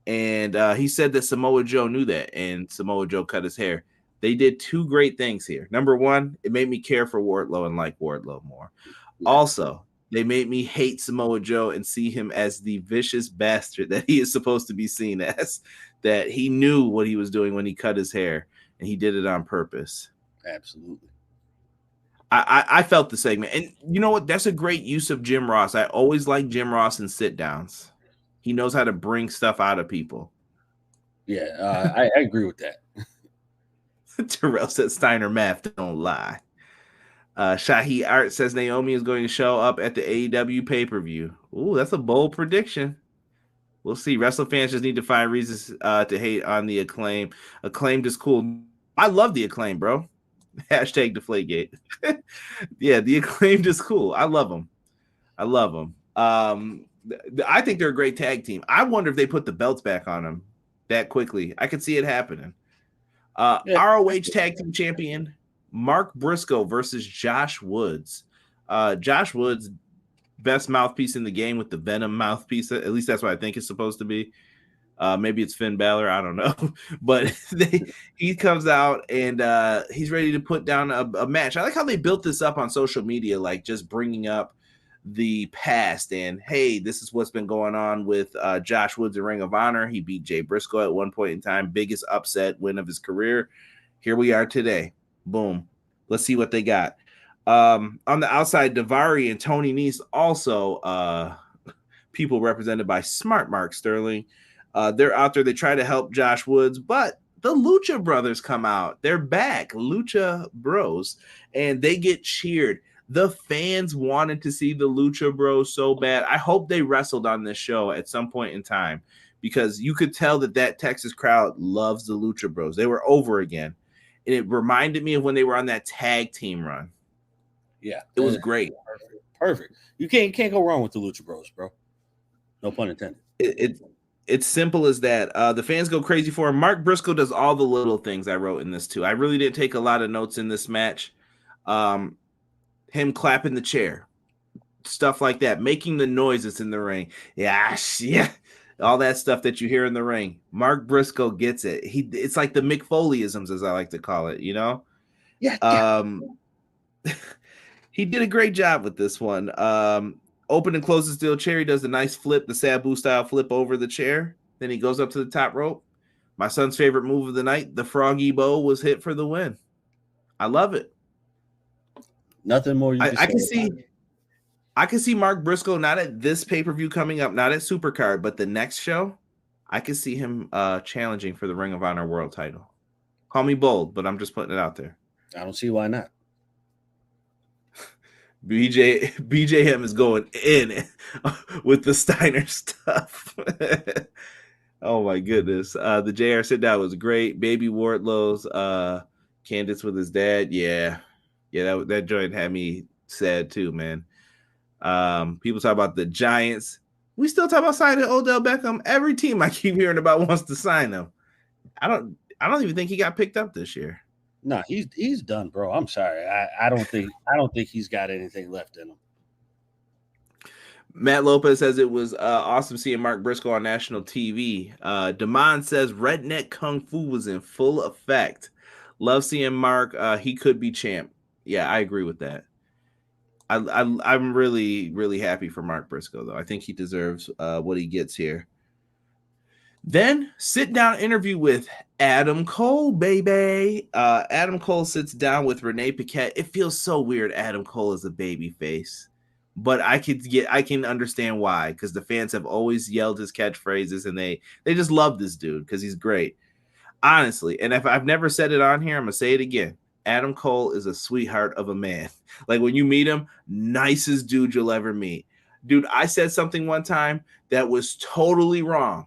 And he said that Samoa Joe knew that, and Samoa Joe cut his hair. They did two great things here. Number one, it made me care for Wardlow and like Wardlow more. Yeah. Also, they made me hate Samoa Joe and see him as the vicious bastard that he is supposed to be seen as, that he knew what he was doing when he cut his hair, and he did it on purpose. Absolutely. I felt the segment. And you know what? That's a great use of Jim Ross. I always like Jim Ross in sit-downs. He knows how to bring stuff out of people. Yeah, I agree with that. Terrell said Steiner math don't lie. Shahi Art says Naomi is going to show up at the AEW pay-per-view. Ooh, that's a bold prediction. We'll see. Wrestle fans just need to find reasons to hate on the Acclaim. Acclaimed is cool. I love the Acclaim, bro. Hashtag Deflategate. Yeah, the Acclaimed is cool. I love them. I think they're a great tag team. I wonder if they put the belts back on them that quickly. I could see it happening. ROH Tag Team Champion Mark Briscoe versus Josh Woods. Josh Woods, best mouthpiece in the game with the Venom mouthpiece. At least that's what I think it's supposed to be. Maybe it's Finn Balor. I don't know. But he comes out and he's ready to put down a match. I like how they built this up on social media, like just bringing up the past and, hey, this is what's been going on with Josh Woods in Ring of Honor. He beat Jay Briscoe at one point in time. Biggest upset win of his career. Here we are today. Boom. Let's see what they got. On the outside, Daivari and Tony Nese, also people represented by Smart Mark Sterling. They're out there. They try to help Josh Woods, but the Lucha Brothers come out. They're back, Lucha Bros, and they get cheered. The fans wanted to see the Lucha Bros so bad. I hope they wrestled on this show at some point in time, because you could tell that Texas crowd loves the Lucha Bros. They were over again. And it reminded me of when they were on that tag team run. Yeah. It was great. Perfect. You can't go wrong with the Lucha Bros, bro. No pun intended. It's simple as that. The fans go crazy for him. Mark Briscoe does all the little things I wrote in this too. I really didn't take a lot of notes in this match. Him clapping the chair, stuff like that, making the noises in the ring. Yeah. All that stuff that you hear in the ring. Mark Briscoe gets it. It's like the Mick Foleyisms, as I like to call it, you know? Yeah. He did a great job with this one. Open and closes steel chair. He does a nice flip, the Sabu style flip over the chair. Then he goes up to the top rope. My son's favorite move of the night, the Froggy Bow, was hit for the win. I love it. Nothing more you can say. I can see Mark Briscoe not at this pay-per-view coming up, not at Supercard, but the next show, I can see him challenging for the Ring of Honor World title. Call me bold, but I'm just putting it out there. I don't see why not. BJM is going in with the Steiner stuff. Oh my goodness. The JR sit down was great. Baby Wardlow's Candace with his dad. Yeah, that joint had me sad too, man. People talk about the Giants. We still talk about signing Odell Beckham. Every team I keep hearing about wants to sign him. I don't even think he got picked up this year. No, he's done, bro. I'm sorry. I don't think he's got anything left in him. Matt Lopez says it was awesome seeing Mark Briscoe on national TV. Damon says redneck kung fu was in full effect. Love seeing Mark. He could be champ. Yeah, I agree with that. I'm really, really happy for Mark Briscoe, though. I think he deserves what he gets here. Then sit down interview with Adam Cole, baby. Adam Cole sits down with Renee Paquette. It feels so weird. Adam Cole is a baby face, but I can understand why, because the fans have always yelled his catchphrases and they just love this dude because he's great. Honestly, and if I've never said it on here, I'm gonna say it again. Adam Cole is a sweetheart of a man. Like when you meet him, nicest dude you'll ever meet. Dude, I said something one time that was totally wrong.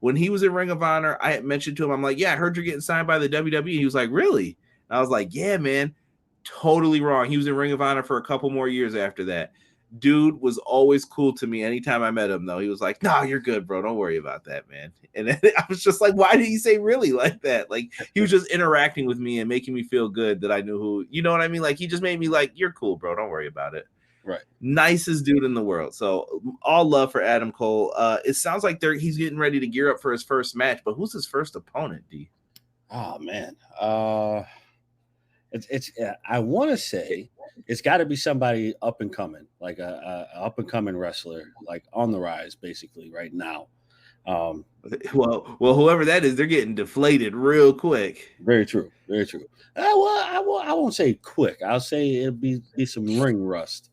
When he was in Ring of Honor, I had mentioned to him, I'm like, yeah, I heard you're getting signed by the WWE. He was like, really? And I was like, yeah, man, totally wrong. He was in Ring of Honor for a couple more years after that. Dude was always cool to me anytime I met him, though. He was like, no, you're good, bro. Don't worry about that, man. And then I was just like, why did he say really like that? Like, he was just interacting with me and making me feel good that I knew who, you know what I mean? Like, he just made me like, you're cool, bro. Don't worry about it. Right. Nicest dude in the world. So all love for Adam Cole. It sounds like he's getting ready to gear up for his first match, but who's his first opponent, D? Oh man. I want to say it's got to be somebody up and coming, like a up and coming wrestler, like on the rise basically right now. Well, whoever that is, they're getting deflated real quick. Very true. I won't say quick. I'll say it'll be some ring rust.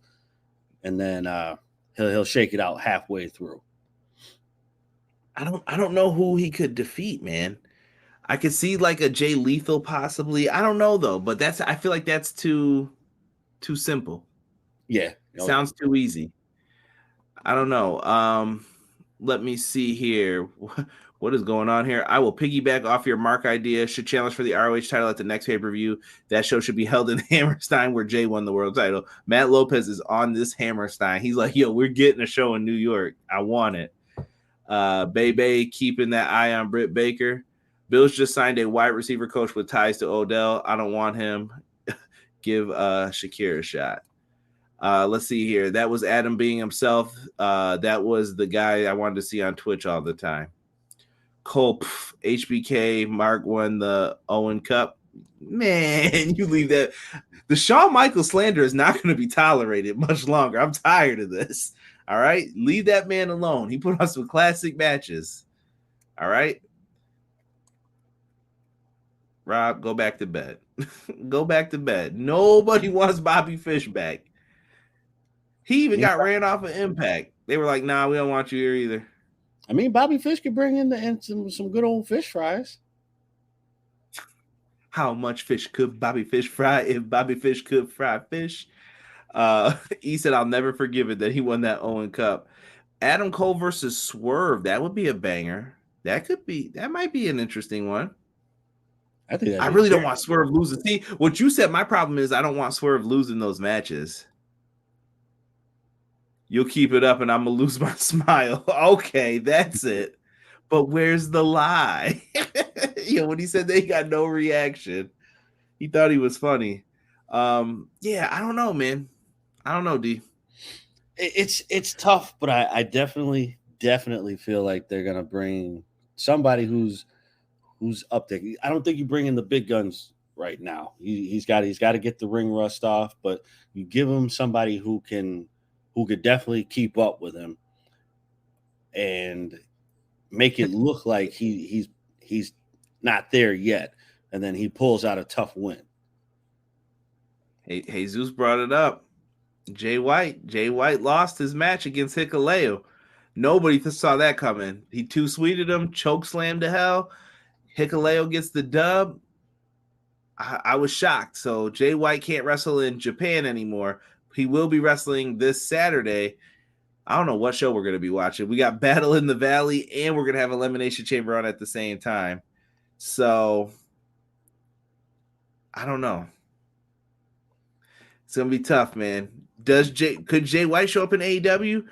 And then he'll shake it out halfway through. I don't know who he could defeat, man. I could see like a Jay Lethal possibly. I don't know though, but I feel like that's too simple. Yeah, sounds too easy. I don't know. Let me see here. What is going on here? I will piggyback off your Mark idea. Should challenge for the ROH title at the next pay-per-view. That show should be held in Hammerstein where Jay won the world title. Matt Lopez is on this Hammerstein. He's like, yo, we're getting a show in New York. I want it. Bebe keeping that eye on Britt Baker. Bills just signed a wide receiver coach with ties to Odell. I don't want him. Give Shakir a shot. Let's see here. That was Adam being himself. That was the guy I wanted to see on Twitch all the time. Cole, HBK, Mark won the Owen Cup. Man, you leave that. The Shawn Michaels slander is not going to be tolerated much longer. I'm tired of this. All right? Leave that man alone. He put on some classic matches. All right? Rob, go back to bed. Go back to bed. Nobody wants Bobby Fish back. He even got ran off of Impact. They were like, nah, we don't want you here either. I mean, Bobby Fish could bring in some good old fish fries. How much fish could Bobby Fish fry if Bobby Fish could fry fish? He said, I'll never forgive it that he won that Owen Cup. Adam Cole versus Swerve. That would be a banger. That might be an interesting one. I think I really don't want Swerve losing. See, what you said, my problem is I don't want Swerve losing those matches. You'll keep it up and I'm going to lose my smile. Okay, that's it. But where's the lie? When he said they got no reaction, he thought he was funny. Yeah, I don't know, man. I don't know, D. It's tough, but I definitely feel like they're gonna bring somebody who's up there. I don't think you bring in the big guns right now. He's got to get the ring rust off, but you give him somebody who could definitely keep up with him and make it look like he's not there yet, and then he pulls out a tough win. Hey, Jesus brought it up. Jay White lost his match against Hikuleo. Nobody saw that coming. He too sweeted him, choke slammed to hell. Hikuleo gets the dub. I was shocked. So Jay White can't wrestle in Japan anymore. He will be wrestling this Saturday. I don't know what show we're going to be watching. We got Battle in the Valley, and we're going to have Elimination Chamber on at the same time. So I don't know. It's going to be tough, man. Could Jay White show up in AEW?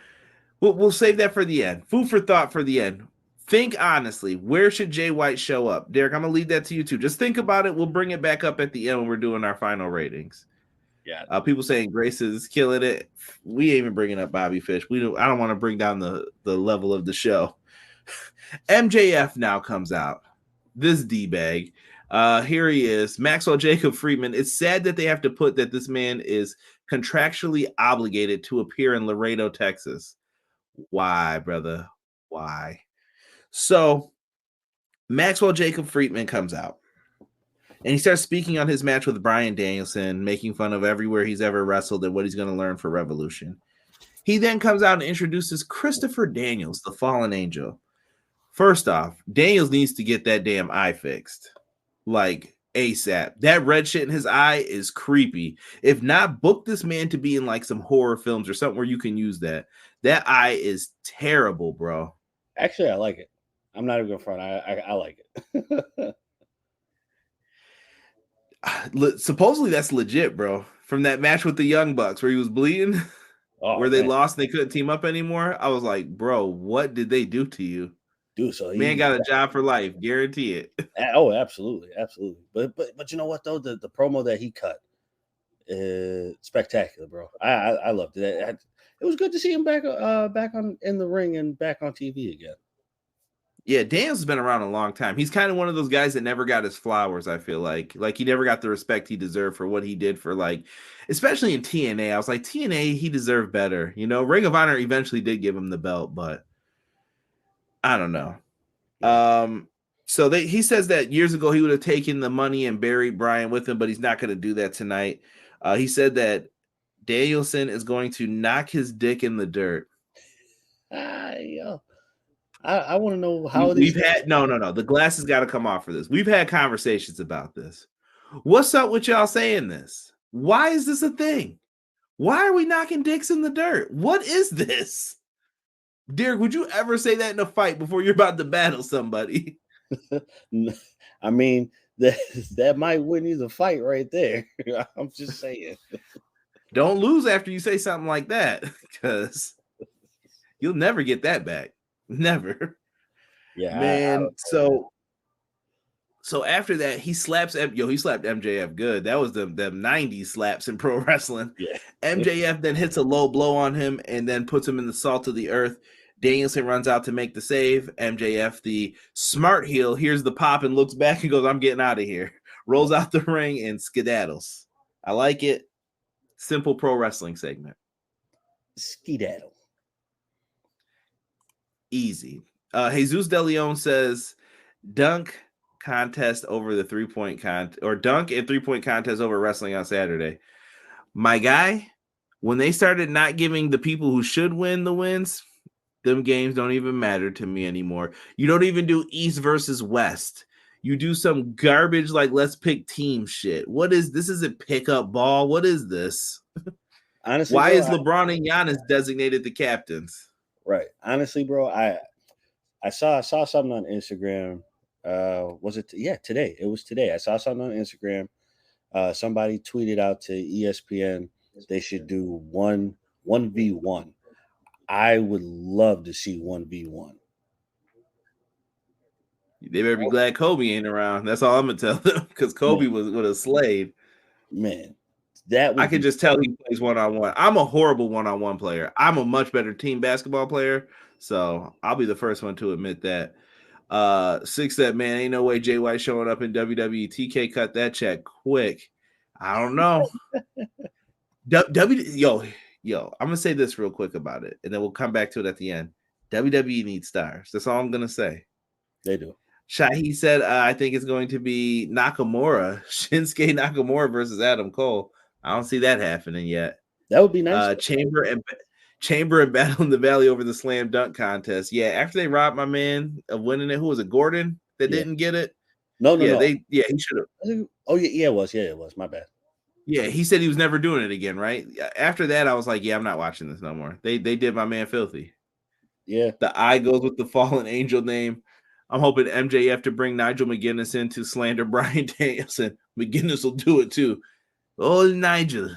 We'll save that for the end. Food for thought for the end. Think honestly, where should Jay White show up? Derek, I'm going to leave that to you too. Just think about it. We'll bring it back up at the end when we're doing our final ratings. Yeah. People saying Grace is killing it. We ain't even bringing up Bobby Fish. I don't want to bring down the level of the show. MJF now comes out. This D-bag. Here he is. Maxwell Jacob Friedman. It's sad that they have to put that this man is contractually obligated to appear in Laredo, Texas. Why, brother? Why? So Maxwell Jacob Friedman comes out. And he starts speaking on his match with Bryan Danielson, making fun of everywhere he's ever wrestled and what he's going to learn for Revolution. He then comes out and introduces Christopher Daniels, the fallen angel. First off, Daniels needs to get that damn eye fixed. Like ASAP. That red shit in his eye is creepy. If not, book this man to be in like some horror films or something where you can use that. That eye is terrible, bro. Actually, I like it. I'm not even going to front. I like it. Supposedly that's legit, bro. From that match with the Young Bucks where he was bleeding, where they lost and they couldn't team up anymore. I was like, bro, what did they do to you? Dude, so man got a job for life, guarantee it. Oh, absolutely. But you know what though? The promo that he cut is spectacular, bro. I loved it. It was good to see him back on in the ring and back on TV again. Yeah, Daniels has been around a long time. He's kind of one of those guys that never got his flowers, I feel like. Like, he never got the respect he deserved for what he did for, like, especially in TNA. I was like, TNA, he deserved better. You know, Ring of Honor eventually did give him the belt, but I don't know. So he says that years ago he would have taken the money and buried Bryan with him, but he's not going to do that tonight. He said that Danielson is going to knock his dick in the dirt. I want to know how we've had no. The glass has got to come off for this. We've had conversations about this. What's up with y'all saying this? Why is this a thing? Why are we knocking dicks in the dirt? What is this? Derek, would you ever say that in a fight before you're about to battle somebody? I mean, that might win you the fight right there. I'm just saying. Don't lose after you say something like that, because you'll never get that back. Never. Yeah, man. So after that, he slapped MJF good. That was the 90s slaps in pro wrestling. Yeah. MJF then hits a low blow on him and then puts him in the salt of the earth. Danielson runs out to make the save. MJF, the smart heel, hears the pop and looks back and goes, I'm getting out of here. Rolls out the ring and skedaddles. I like it. Simple pro wrestling segment. Skedaddle. Easy. Jesus De Leon says dunk contest over the 3-point contest, or dunk and 3-point contest over wrestling on Saturday. My guy, when they started not giving the people who should win the wins, them games don't even matter to me anymore. You don't even do East versus West. You do some garbage like let's pick team shit. What is this? Isn't pickup ball. What is this? Honestly, why is LeBron and Giannis designated the captains? Right. Honestly, bro, I saw something on Instagram. Was it? Yeah, today. It was today. I saw something on Instagram. Somebody tweeted out to ESPN they should do 1v1. I would love to see 1v1. They better be glad Kobe ain't around. That's all I'm gonna tell them, because Kobe would have slayed. Man, that would I can just tell he plays one-on-one. I'm a horrible one-on-one player. I'm a much better team basketball player, so I'll be the first one to admit that. Six said, man, ain't no way Jay White showing up in WWE. TK cut that check quick. I don't know. Yo, I'm gonna say this real quick about it, and then we'll come back to it at the end. WWE needs stars. That's all I'm gonna say. They do. Shahi said, I think it's going to be Nakamura, Shinsuke Nakamura versus Adam Cole. I don't see that happening yet. That would be nice. Chamber and Battle in the Valley over the slam dunk contest. Yeah, after they robbed my man of winning it, who was it? Gordon that didn't get it. No. He should have. Oh yeah, it was. My bad. Yeah, he said he was never doing it again, right? After that, I was like, yeah, I'm not watching this no more. They did my man filthy. Yeah. The I goes with the fallen angel name. I'm hoping MJF to bring Nigel McGuinness in to slander Bryan Danielson. McGuinness will do it too. Oh, Nigel.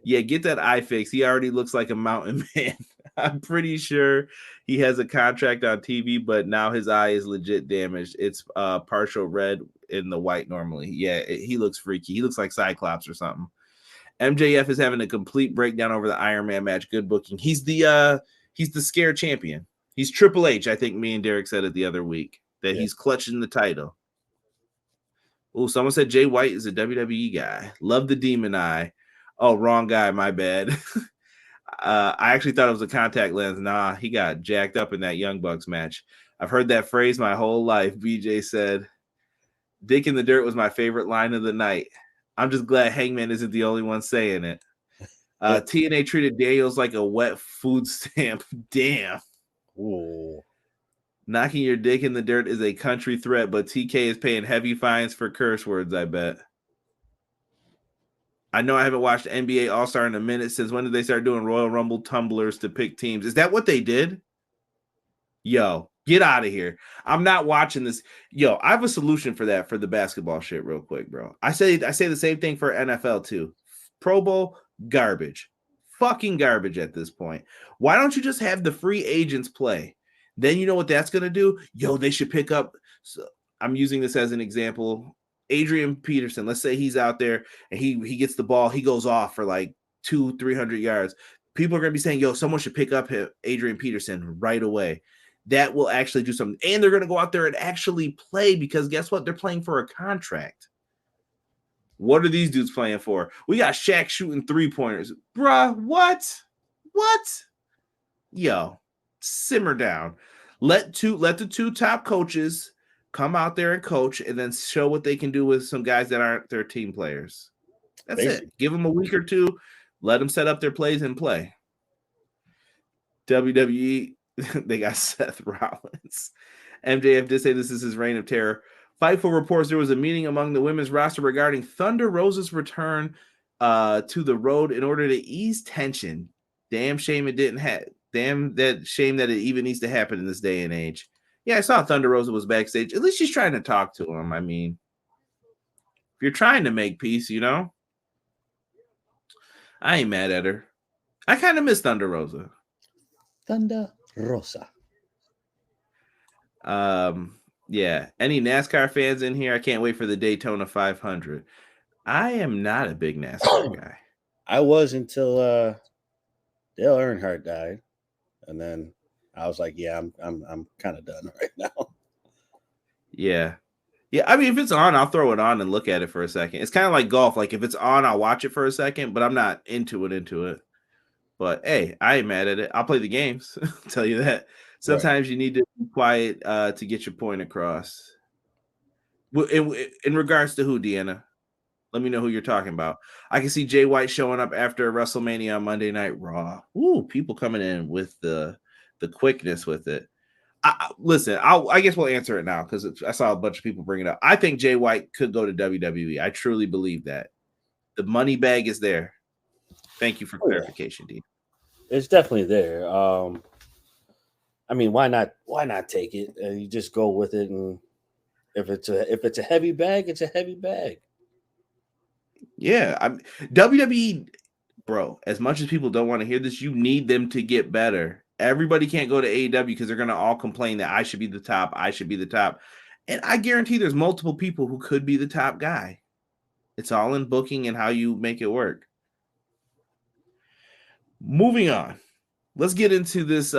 Get that eye fix. He already looks like a mountain man. I'm pretty sure he has a contract on TV, but now his eye is legit damaged. It's partial red in the white normally. Yeah, he looks freaky. He looks like Cyclops or something. MJF is having a complete breakdown over the Iron Man match. Good booking. He's the scare champion. He's Triple H. I think me and Derek said it the other week that he's clutching the title. Oh, someone said Jay White is a WWE guy. Love the demon eye. Oh, wrong guy. My bad. I actually thought it was a contact lens. Nah, he got jacked up in that Young Bucks match. I've heard that phrase my whole life. BJ said, Dick in the dirt was my favorite line of the night. I'm just glad Hangman isn't the only one saying it. TNA treated Daniels like a wet food stamp. Damn. Ooh. Knocking your dick in the dirt is a country threat, but TK is paying heavy fines for curse words, I bet. I know I haven't watched NBA All-Star in a minute. Since when did they start doing Royal Rumble tumblers to pick teams? Is that what they did? Yo, get out of here. I'm not watching this. Yo, I have a solution for that for the basketball shit real quick, bro. I say the same thing for NFL too. Pro Bowl, garbage. Fucking garbage at this point. Why don't you just have the free agents play? Then you know what that's going to do? Yo, they should pick up. So I'm using this as an example. Adrian Peterson, let's say he's out there and he gets the ball. He goes off for like 200-300 yards. People are going to be saying, yo, someone should pick up Adrian Peterson right away. That will actually do something. And they're going to go out there and actually play, because guess what? They're playing for a contract. What are these dudes playing for? We got Shaq shooting 3-pointers. Bruh, what? Yo, simmer down. Let the two top coaches come out there and coach, and then show what they can do with some guys that aren't their team players. That's it. Give them a week or two. Let them set up their plays and play. WWE, they got Seth Rollins. MJF did say this is his reign of terror. Fightful reports there was a meeting among the women's roster regarding Thunder Rosa's return to the road in order to ease tension. Damn shame it didn't happen. Damn that shame that it even needs to happen in this day and age. Yeah, I saw Thunder Rosa was backstage. At least she's trying to talk to him. I mean, if you're trying to make peace, you know, I ain't mad at her. I kind of miss Thunder Rosa. Thunder Rosa. Yeah. Any NASCAR fans in here? I can't wait for the Daytona 500. I am not a big NASCAR guy. I was until Dale Earnhardt died, and then I was like, yeah, I'm kind of done right now. Yeah. I mean, if it's on, I'll throw it on and look at it for a second. It's kind of like golf. Like if it's on, I'll watch it for a second, but I'm not into it. But hey, I ain't mad at it. I'll play the games. I'll tell you that. Sometimes you need to be quiet to get your point across. In regards to who, Deanna? Let me know who you're talking about. I can see Jay White showing up after WrestleMania on Monday Night Raw. Ooh, people coming in with the quickness with it. Listen, I guess we'll answer it now because I saw a bunch of people bring it up. I think Jay White could go to WWE. I truly believe that. The money bag is there. Thank you for clarification, Dean. It's definitely there. I mean, why not? Why not take it? You just go with it, and if it's a heavy bag, it's a heavy bag. Yeah, WWE, bro. As much as people don't want to hear this, you need them to get better. Everybody can't go to AEW because they're gonna all complain that I should be the top. I should be the top, and I guarantee there's multiple people who could be the top guy. It's all in booking and how you make it work. Moving on. Let's get into this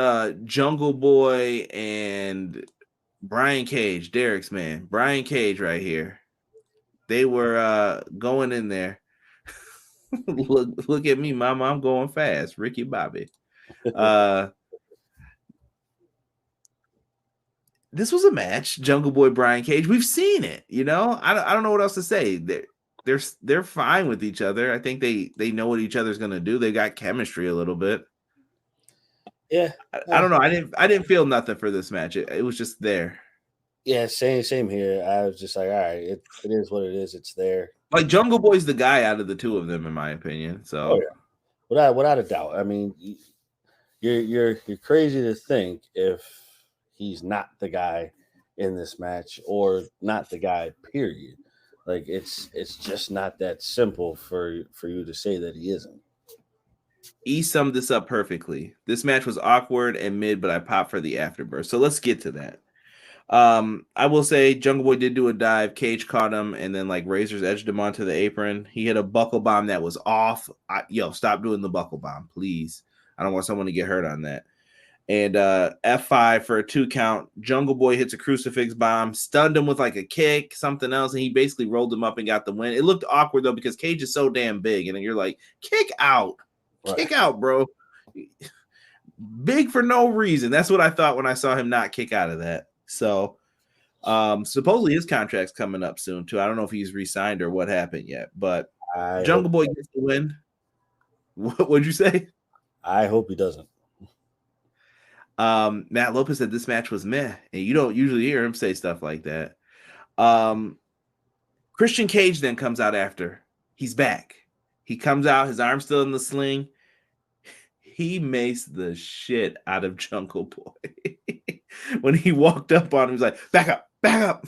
Jungle Boy and Brian Cage, Derek's man. Brian Cage right here. They were going in there. look at me, mama. I'm going fast. Ricky Bobby. This was a match. Jungle Boy, Brian Cage. We've seen it. You know, I don't know what else to say. They're fine with each other. I think they know what each other's gonna do. They got chemistry a little bit. Yeah, I don't know. I didn't feel nothing for this match. It was just there. Yeah, same here. I was just like, all right, it is what it is. It's there. Like Jungle Boy's the guy out of the two of them, in my opinion. So, without a doubt. I mean, you're crazy to think if he's not the guy in this match or not the guy. Period. Like it's just not that simple for you to say that he isn't. He summed this up perfectly. This match was awkward and mid, but I popped for the afterbirth. So let's get to that. I will say Jungle Boy did do a dive. Cage caught him and then like Razor's edged him onto the apron. He hit a buckle bomb that was off. Stop doing the buckle bomb, please. I don't want someone to get hurt on that. And F5 for a 2 count. Jungle Boy hits a crucifix bomb, stunned him with like a kick, something else, and he basically rolled him up and got the win. It looked awkward though because Cage is so damn big, and then you're like, kick out. Right. Kick out, bro. Big for no reason. That's what I thought when I saw him not kick out of that. So supposedly his contract's coming up soon too. I don't know if he's re-signed or what happened yet, but Jungle Boy gets the win. What'd you say? I hope he doesn't. Matt Lopez said this match was meh, and you don't usually hear him say stuff like that. Christian Cage then comes out after. He's back. He comes out, his arm's still in the sling. He maced the shit out of Jungle Boy. When he walked up on him, he's like, back up, back up.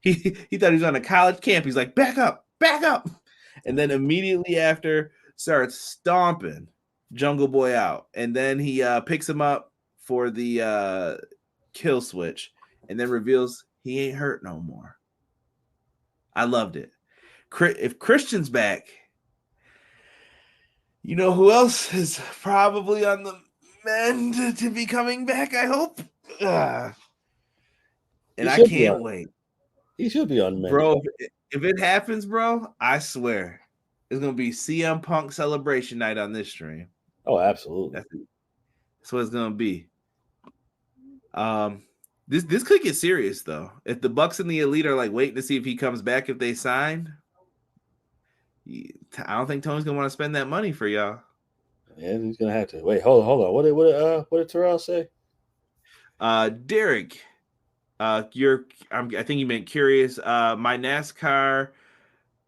He thought he was on a college camp. He's like, back up, back up. And then immediately after starts stomping Jungle Boy out. And then he picks him up for the kill switch and then reveals he ain't hurt no more. I loved it. If Christian's back, you know who else is probably on the mend to be coming back, I hope? And I can't wait. He should be on the mend. Bro, if it happens, bro, I swear it's going to be CM Punk celebration night on this stream. Oh, absolutely. That's what it's going to be. This could get serious, though. If the Bucks and the Elite are like waiting to see if he comes back if they sign, I don't think Tony's gonna want to spend that money for y'all. Yeah, he's gonna have to. Wait, hold on. What did Terrell say? Derek, I think you meant curious. My NASCAR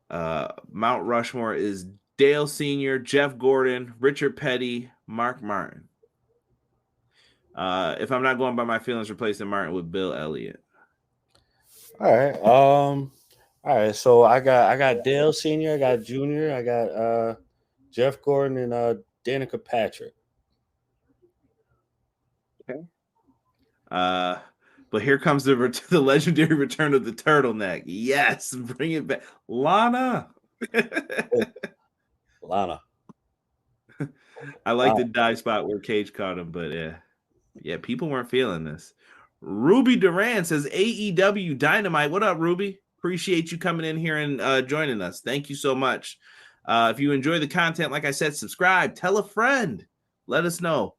Mount Rushmore is Dale Sr., Jeff Gordon, Richard Petty, Mark Martin. If I'm not going by my feelings, replacing Martin with Bill Elliott. All right. All right. So I got Dale Sr., I got Junior, I got Jeff Gordon and Danica Patrick. Okay. But here comes the legendary return of the turtleneck. Yes, bring it back, Lana. Lana. I like the dive spot where Cage caught him, but yeah, people weren't feeling this. Ruby Duran says AEW Dynamite. What up, Ruby? Appreciate you coming in here and joining us. Thank you so much. If you enjoy the content, like I said, subscribe, tell a friend, let us know.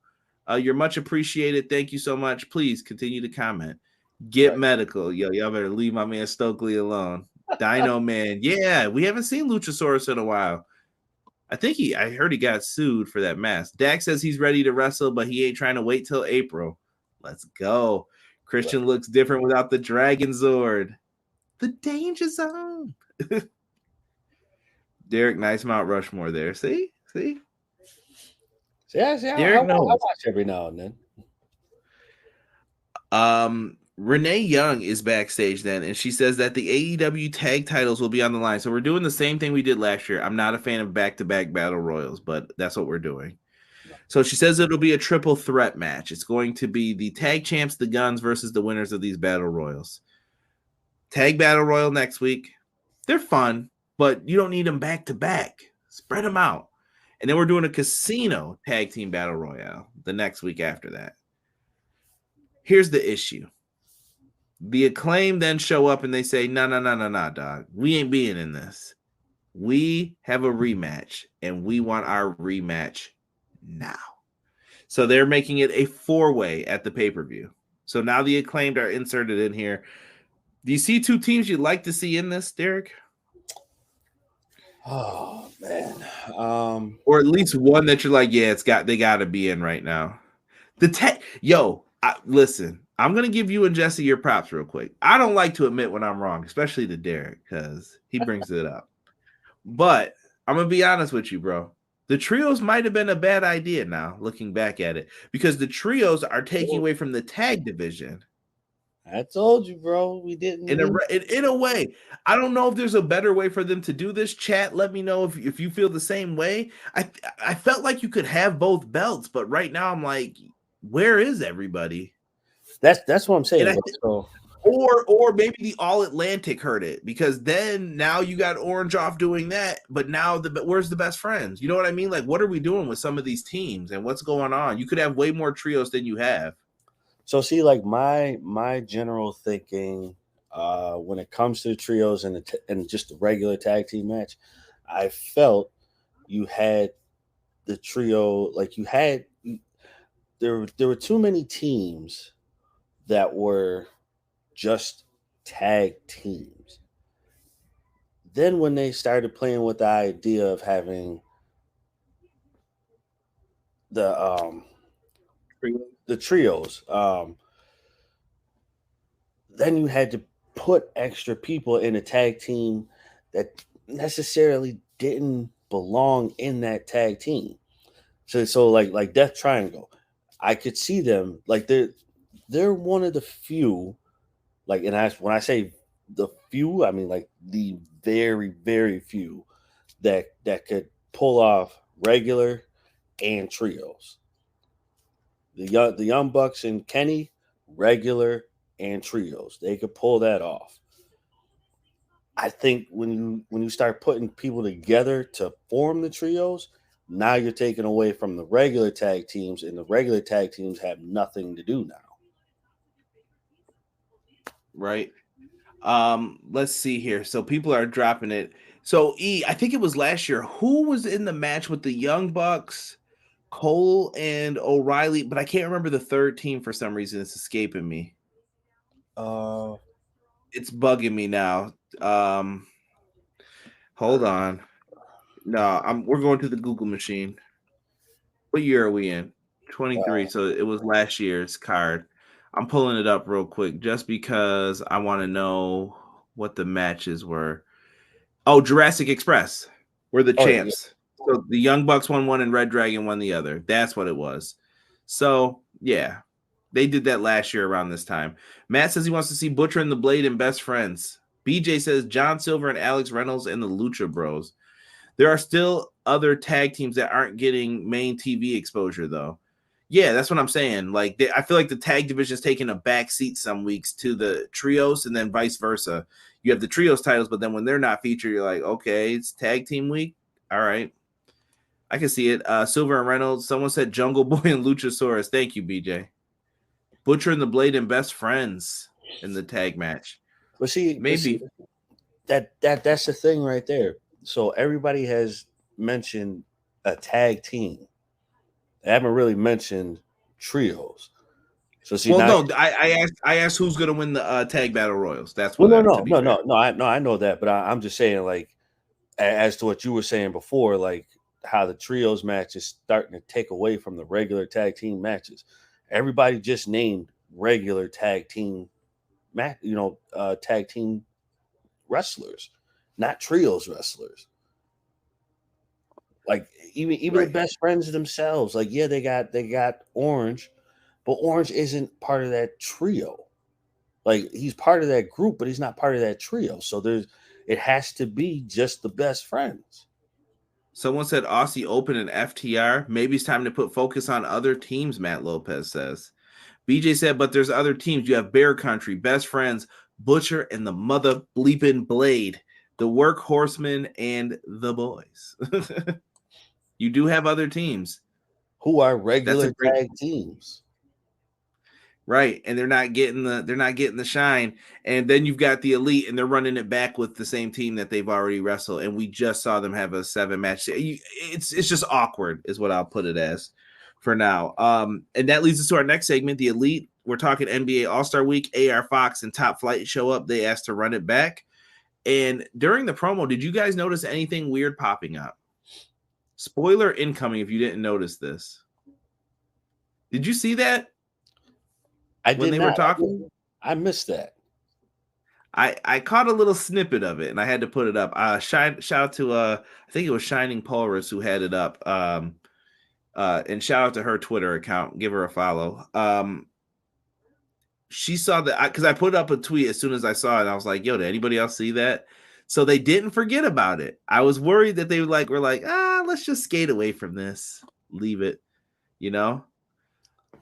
You're much appreciated. Thank you so much. Please continue to comment. Get medical. Y'all better leave my man Stokely alone. Dino Man. Yeah, we haven't seen Luchasaurus in a while. I heard he got sued for that mask. Dak says he's ready to wrestle, but he ain't trying to wait till April. Let's go. Christian looks different without the Dragon Zord. The danger zone. Derek, nice Mount Rushmore there. See? Yeah, I watch every now and then. Renee Young is backstage then, and she says that the AEW tag titles will be on the line. So we're doing the same thing we did last year. I'm not a fan of back-to-back battle royals, but that's what we're doing. So she says it'll be a triple threat match. It's going to be the tag champs, the Guns, versus the winners of these battle royals. Tag battle royal next week. They're fun, but you don't need them back-to-back. Spread them out. And then we're doing a casino tag team battle royale the next week after that. Here's the issue. The Acclaim then show up and they say, no, dog. We ain't being in this. We have a rematch, and we want our rematch now. So they're making it a 4-way at the pay-per-view. So now the Acclaimed are inserted in here. Do you see two teams you'd like to see in this, Derek? Oh, man. Or at least one that you're like, yeah, they got to be in right now. Listen, I'm going to give you and Jesse your props real quick. I don't like to admit when I'm wrong, especially to Derek, because he brings it up. But I'm going to be honest with you, bro. The trios might have been a bad idea now, looking back at it, because the trios are taking away from the tag division. I told you, bro. We didn't. In a way, I don't know if there's a better way for them to do this. Chat, let me know if you feel the same way. I felt like you could have both belts, but right now I'm like, where is everybody? That's what I'm saying. Or maybe the All Atlantic heard it, because then now you got Orange off doing that, but now where's the best friends? You know what I mean? Like, what are we doing with some of these teams and what's going on? You could have way more trios than you have. So see, like my general thinking when it comes to the trios and just the regular tag team match, I felt you had the trio, like there were too many teams that were just tag teams. Then when they started playing with the idea of having the trios, then you had to put extra people in a tag team that necessarily didn't belong in that tag team. So like Death Triangle, I could see them, like they're one of the few, like, and when I say the few, I mean like the very, very few that could pull off regular and trios. The Young Bucks and Kenny, regular and trios, they could pull that off. I think when you start putting people together to form the trios, now you're taking away from the regular tag teams, and the regular tag teams have nothing to do now. Right. Let's see here. So people are dropping it. So I think it was last year. Who was in the match with the Young Bucks, Cole and O'Reilly? But I can't remember the third team for some reason. It's escaping me. It's bugging me now. Hold on. No, we're going to the Google machine. What year are we in? 23. So it was last year's card. I'm pulling it up real quick just because I want to know what the matches were. Oh, Jurassic Express were the champs. Yeah. So the Young Bucks won one and Red Dragon won the other. That's what it was. So, yeah, they did that last year around this time. Matt says he wants to see Butcher and the Blade and Best Friends. BJ says John Silver and Alex Reynolds and the Lucha Bros. There are still other tag teams that aren't getting main TV exposure, though. Yeah, that's what I'm saying. Like, I feel like the tag division is taking a back seat some weeks to the trios, and then vice versa. You have the trios titles, but then when they're not featured, you're like, okay, it's tag team week. All right, I can see it. Silver and Reynolds. Someone said Jungle Boy and Luchasaurus. Thank you, BJ. Butcher and the Blade and Best Friends in the tag match. But see, that's the thing right there. So everybody has mentioned a tag team. They haven't really mentioned trios. So see, I asked who's going to win the tag battle royals. That's what. No. I know that, but I'm just saying, like, as to what you were saying before, like how the trios match is starting to take away from the regular tag team matches. Everybody just named regular tag team tag team wrestlers, not trios wrestlers. Like even right. The Best Friends themselves, like, yeah, they got Orange, But Orange isn't part of that trio. Like, he's part of that group, but he's not part of that trio. So it has to be just the best friends. Someone said Aussie Open and FTR. Maybe it's time to put focus on other teams, Matt Lopez says. BJ said, but there's other teams. You have Bear Country, Best Friends, Butcher, and the Mother Bleeping Blade, the Workhorsemen, and the Boys. You do have other teams. Who are regular tag teams. Right, and they're not getting the shine. And then you've got the Elite, and they're running it back with the same team that they've already wrestled. And we just saw them have a 7-match. It's just awkward, is what I'll put it as for now. And that leads us to our next segment, the Elite. We're talking NBA All-Star Week. AR Fox and Top Flight show up. They asked to run it back. And during the promo, did you guys notice anything weird popping up? Spoiler incoming if you didn't notice this. Did you see that? When they were talking, I missed that. I caught a little snippet of it and I had to put it up. Shout out to I think it was Shining Polaris who had it up. And shout out to her Twitter account. Give her a follow. She saw that because I put up a tweet as soon as I saw it. I was like, "Yo, did anybody else see that?" So they didn't forget about it. I was worried that they were like, let's just skate away from this, leave it, you know.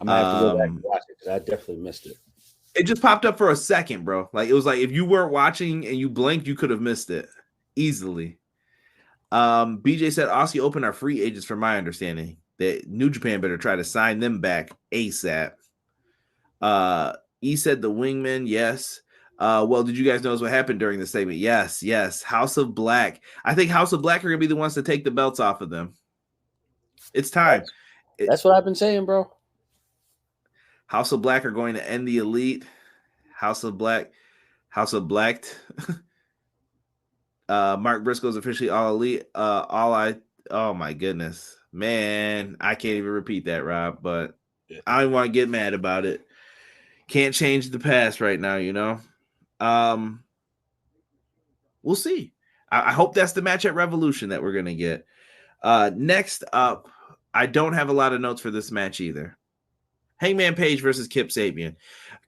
I'm gonna have to go back and watch it because I definitely missed it. It just popped up for a second, bro. Like it was like if you weren't watching and you blinked, you could have missed it easily. BJ said Aussie Open are free agents, from my understanding. That New Japan better try to sign them back ASAP. E said the Wingmen, yes. Well, did you guys notice what happened during the segment? Yes. House of Black. I think House of Black are gonna be the ones to take the belts off of them. It's time. That's what I've been saying, bro. House of Black are going to end the Elite. House of Black. Mark Briscoe's officially all Elite. Oh my goodness, man, I can't even repeat that, Rob. But I don't want to get mad about it. Can't change the past right now, you know. We'll see. I hope that's the match at Revolution that we're gonna get. Next up, I don't have a lot of notes for this match either. Hangman Page versus Kip Sabian.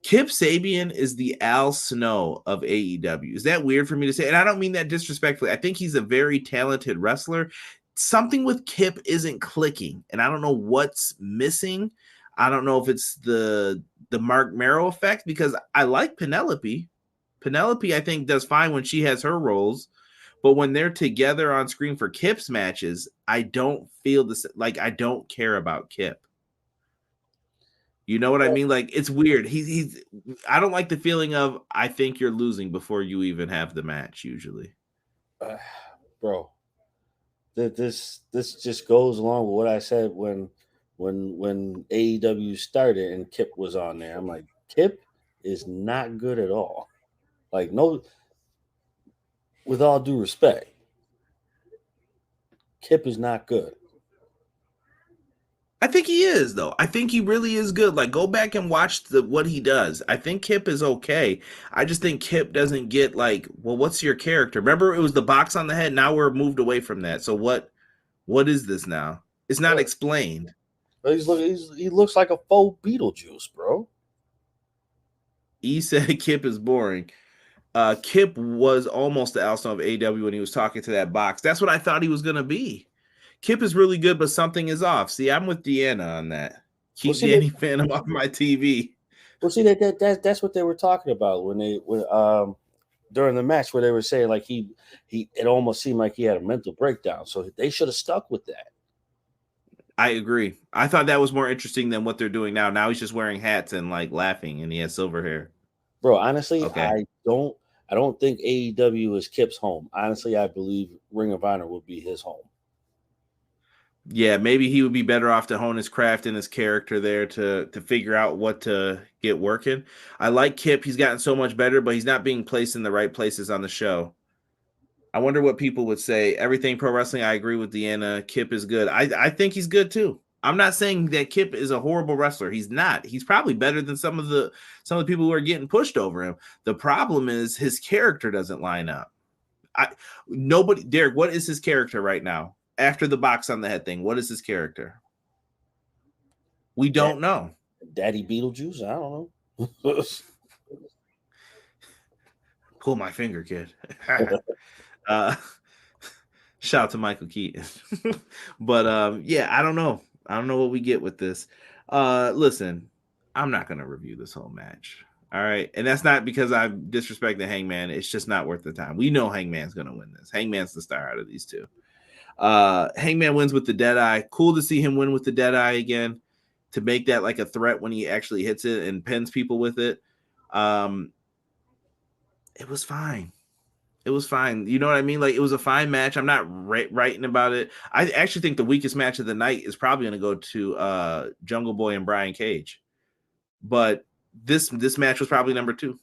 Kip Sabian is the Al Snow of AEW. Is that weird for me to say? And I don't mean that disrespectfully. I think he's a very talented wrestler. Something with Kip isn't clicking, and I don't know what's missing. I don't know if it's the Mark Merrow effect, because I like Penelope. Penelope, I think, does fine when she has her roles, but when they're together on screen for Kip's matches, I don't feel this. Like, I don't care about Kip. You know what I mean? Like, it's weird. He's I don't like the feeling of I think you're losing before you even have the match usually. Bro, this just goes along with what I said when AEW started and Kip was on there. I'm like, Kip is not good at all. Like, no, with all due respect, Kip is not good. I think he is, though. I think he really is good. Like, go back and watch what he does. I think Kip is okay. I just think Kip doesn't get, like, well, what's your character? Remember, it was the box on the head. Now we're moved away from that. So what is this now? It's not explained. He looks like a faux Beetlejuice, bro. He said Kip is boring. Kip was almost the Al Snow of AEW when he was talking to that box. That's what I thought he was going to be. Kip is really good, but something is off. See, I'm with Deanna on that. Keep Danny Phantom off my TV. Well, see, that's what they were talking about when during the match, where they were saying like it almost seemed like he had a mental breakdown. So they should have stuck with that. I agree. I thought that was more interesting than what they're doing now. Now he's just wearing hats and like laughing, and he has silver hair. Bro, honestly, okay. I don't think AEW is Kip's home. Honestly, I believe Ring of Honor would be his home. Yeah, maybe he would be better off to hone his craft and his character there to figure out what to get working. I like Kip. He's gotten so much better, but he's not being placed in the right places on the show. I wonder what people would say. Everything pro wrestling, I agree with Deanna. Kip is good. I think he's good too. I'm not saying that Kip is a horrible wrestler. He's not. He's probably better than some of the people who are getting pushed over him. The problem is his character doesn't line up. Derek, what is his character right now? After the box on the head thing, what is his character? We don't know. Daddy Beetlejuice. I don't know. Pull my finger, kid. uh, shout out to Michael Keaton. But yeah, I don't know. I don't know what we get with this. Listen, I'm not gonna review this whole match. All right. And that's not because I'm disrespecting Hangman. It's just not worth the time. We know Hangman's gonna win this. Hangman's the star out of these two. Hangman wins with the dead eye. Cool to see him win with the dead eye again, to make that like a threat when he actually hits it and pins people with it. It was fine. It was fine. You know what I mean? Like, it was a fine match. I'm not writing about it. I actually think the weakest match of the night is probably going to go to Jungle Boy and Brian Cage. But this match was probably number 2.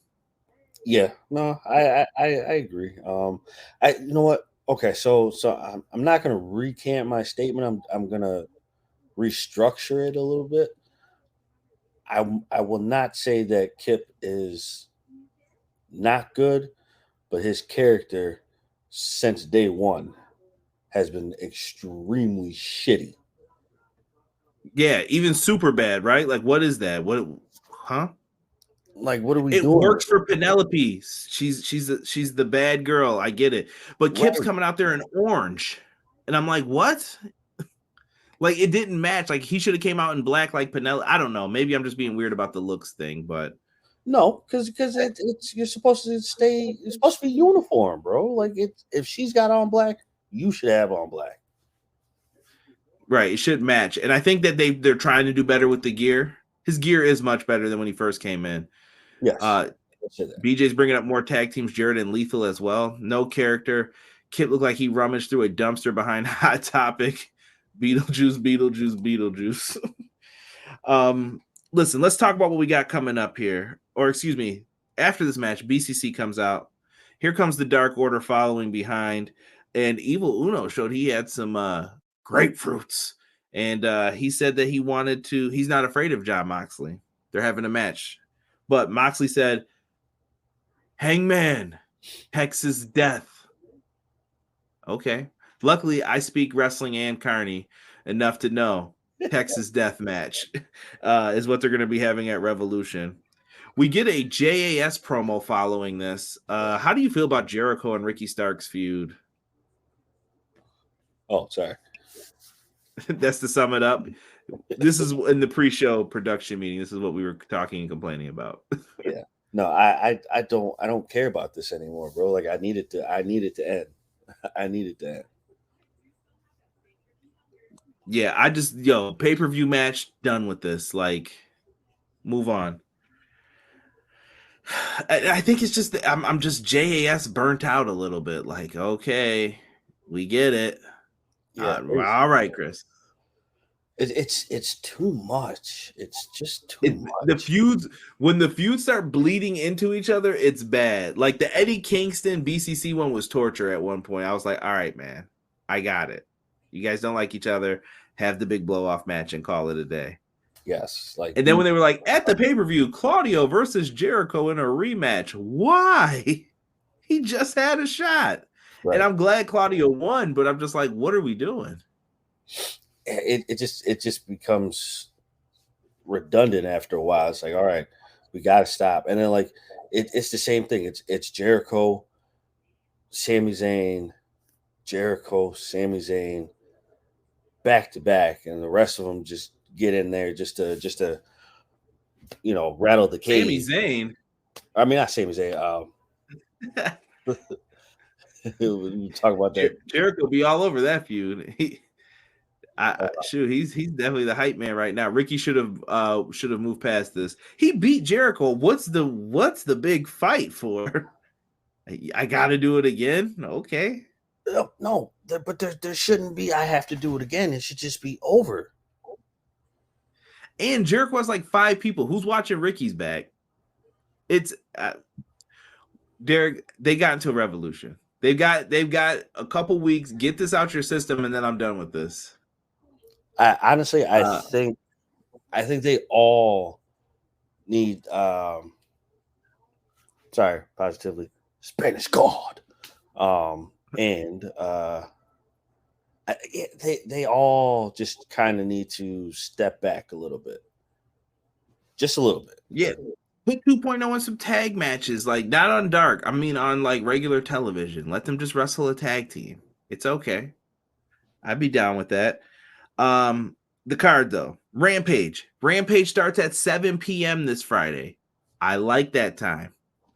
Yeah, no, I agree. You know what? Okay, so I'm not going to recant my statement. I'm going to restructure it a little bit. I will not say that Kip is not good, but his character since day one has been extremely shitty. Yeah, even super bad, right? Like, what is that? Like, what are we doing? It works here? for Penelope. She's the bad girl. I get it. But Kip's coming out there in orange. And I'm like, what? Like, it didn't match. Like, he should have came out in black like Penelope. I don't know. Maybe I'm just being weird about the looks thing, but no, because it's you're supposed to stay. It's supposed to be uniform, bro. Like, if she's got on black, you should have on black. Right, it should match. And I think that they're trying to do better with the gear. His gear is much better than when he first came in. Yes. BJ's bringing up more tag teams, Jared and Lethal as well. No character. Kip looked like he rummaged through a dumpster behind Hot Topic. Beetlejuice. Listen, let's talk about what we got coming up here. Or excuse me, after this match, BCC comes out. Here comes the Dark Order following behind. And Evil Uno showed he had some grapefruits. And he said that he's not afraid of Jon Moxley. They're having a match. But Moxley said, Hangman, Hex's death. Okay. Luckily, I speak wrestling and Carney enough to know Hex's death match is what they're going to be having at Revolution. We get a JAS promo following this. How do you feel about Jericho and Ricky Stark's feud? Oh, sorry. That's to sum it up. This is in the pre-show production meeting. This is what we were talking and complaining about. Yeah. No, I don't care about this anymore, bro. Like, I need it to end. I need it to end. Yeah, pay-per-view match, done with this. Like, move on. I think it's just that I'm just JAS burnt out a little bit. Like, okay, we get it. Yeah, all right, Chris. It's too much. It's just too much. When the feuds start bleeding into each other, it's bad. Like the Eddie Kingston BCC one was torture at one point. I was like, all right, man, I got it. You guys don't like each other. Have the big blow off match and call it a day. Yes, and then when they were like at the pay-per-view, Claudio versus Jericho in a rematch. Why? He just had a shot. Right. And I'm glad Claudio won, but I'm just like, what are we doing? It just becomes redundant after a while. It's like, all right, we got to stop. And then like it's the same thing. It's Jericho, Sami Zayn, back to back, and the rest of them just get in there just to rattle the cage. Sami Zayn. I mean, not Sami Zayn. We talk about that. Jericho be all over that feud. He's definitely the hype man right now. Ricky should have moved past this. He beat Jericho. What's the big fight for? I got to do it again. Okay. No, but there shouldn't be. I have to do it again. It should just be over. And Jericho has like 5 people. Who's watching Ricky's back? It's Derek. They got into a Revolution. They've got a couple weeks. Get this out your system, and then I'm done with this. I think they all need positively Spanish God. And they all just kind of need to step back a little bit. just a little bit. Yeah. Put 2.0 in some tag matches, like not on dark. I mean, on like regular television. Let them just wrestle a tag team. It's okay. I'd be down with that. The card though, Rampage. Rampage starts at 7 p.m. this Friday. I like that time.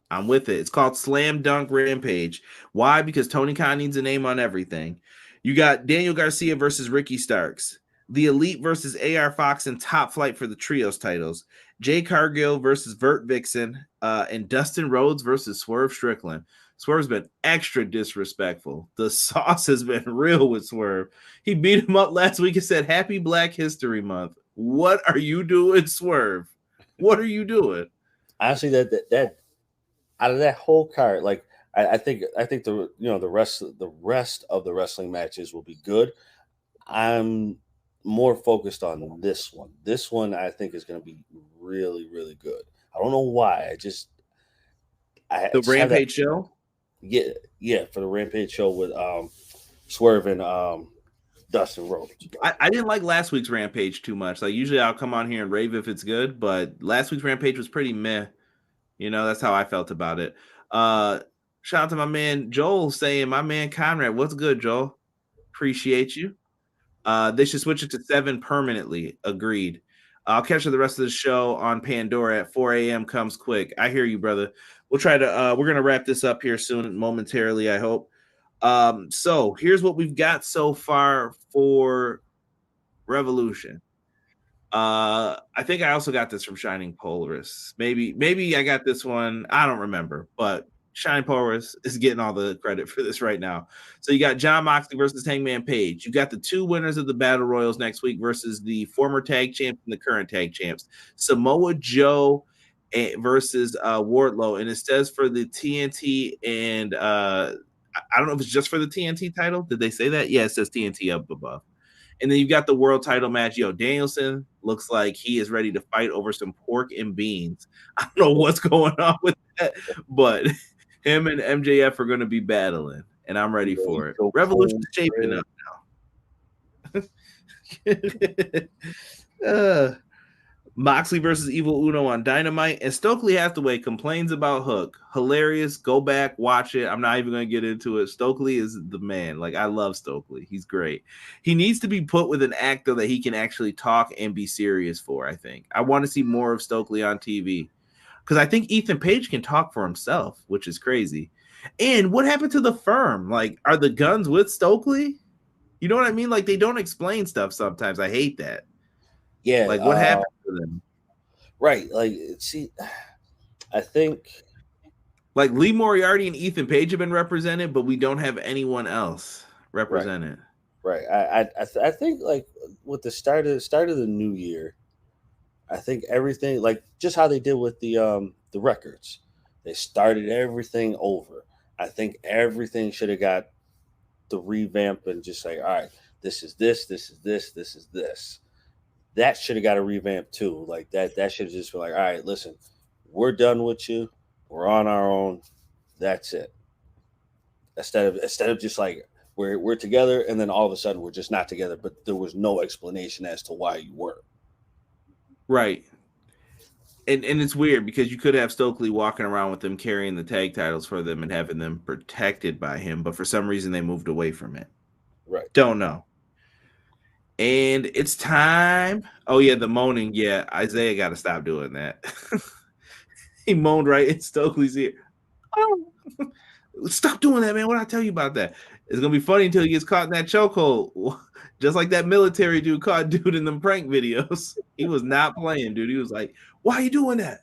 I'm with it. It's called Slam Dunk Rampage. Why? Because Tony Khan needs a name on everything. You got Daniel Garcia versus Ricky Starks. The Elite versus AR Fox and Top Flight for the Trios titles. Jay Cargill versus Vert Vixen. And Dustin Rhodes versus Swerve Strickland. Swerve's been extra disrespectful. The sauce has been real with Swerve. He beat him up last week and said, Happy Black History Month. What are you doing, Swerve? What are you doing? Honestly, that out of that whole card, like I think the rest of the wrestling matches will be good. I'm more focused on this one. This one I think is going to be really, really good. I don't know why. The Rampage show? Yeah, for the Rampage show with Swerve and Dustin Rhodes. I didn't like last week's Rampage too much. Like usually I'll come on here and rave if it's good, but last week's Rampage was pretty meh. You know, that's how I felt about it. Shout out to my man Joel saying, my man Conrad, what's good, Joel? Appreciate you. They should switch it to 7 permanently. Agreed. I'll catch you the rest of the show on Pandora at 4 a.m. comes quick. I hear you, brother. We'll try to we're gonna wrap this up here soon, momentarily, I hope. So here's what we've got so far for Revolution. I think I also got this from Shining Polaris. Maybe I got this one. I don't remember, but Shining Polaris is getting all the credit for this right now. So you got Jon Moxley versus Hangman Page. You got the 2 winners of the Battle Royals next week versus the former tag champs and the current tag champs. Samoa Joe versus Wardlow, and it says for the TNT and I don't know if it's just for the TNT title. Did they say that? Yeah, it says TNT up above. And then you've got the world title match. Danielson looks like he is ready to fight over some pork and beans. I don't know what's going on with that, but him and MJF are going to be battling, and I'm ready for it. Revolution's shaping up now. Moxley versus Evil Uno on Dynamite, and Stokely Hathaway complains about Hook. Hilarious. Go back, watch it. I'm not even going to get into it. Stokely is the man. Like, I love Stokely. He's great. He needs to be put with an actor that he can actually talk and be serious for, I think. I want to see more of Stokely on TV, because I think Ethan Page can talk for himself, which is crazy. And what happened to the Firm? Like, are the Guns with Stokely? You know what I mean? Like, they don't explain stuff sometimes. I hate that. Yeah. Like, what happened to them? Right. Like, see, I think like Lee Moriarty and Ethan Page have been represented, but we don't have anyone else represented. Right. I think like with the start of the new year, I think everything, like just how they did with the records, they started everything over. I think everything should have got the revamp and just like, all right, this is this, this is this, this is this. That should have got a revamp too. Like that should have just been like, all right, listen, we're done with you. We're on our own. That's it. Instead of just like we're together and then all of a sudden we're just not together, but there was no explanation as to why you were. Right. And it's weird because you could have Stokely walking around with them carrying the tag titles for them and having them protected by him, but for some reason they moved away from it. Right. Don't know. And it's time. Oh, yeah, the moaning. Yeah, Isaiah got to stop doing that. He moaned right in Stokely's ear. Oh, stop doing that, man. What did I tell you about that? It's going to be funny until he gets caught in that chokehold. Just like that military dude caught dude in them prank videos. He was not playing, dude. He was like, why are you doing that?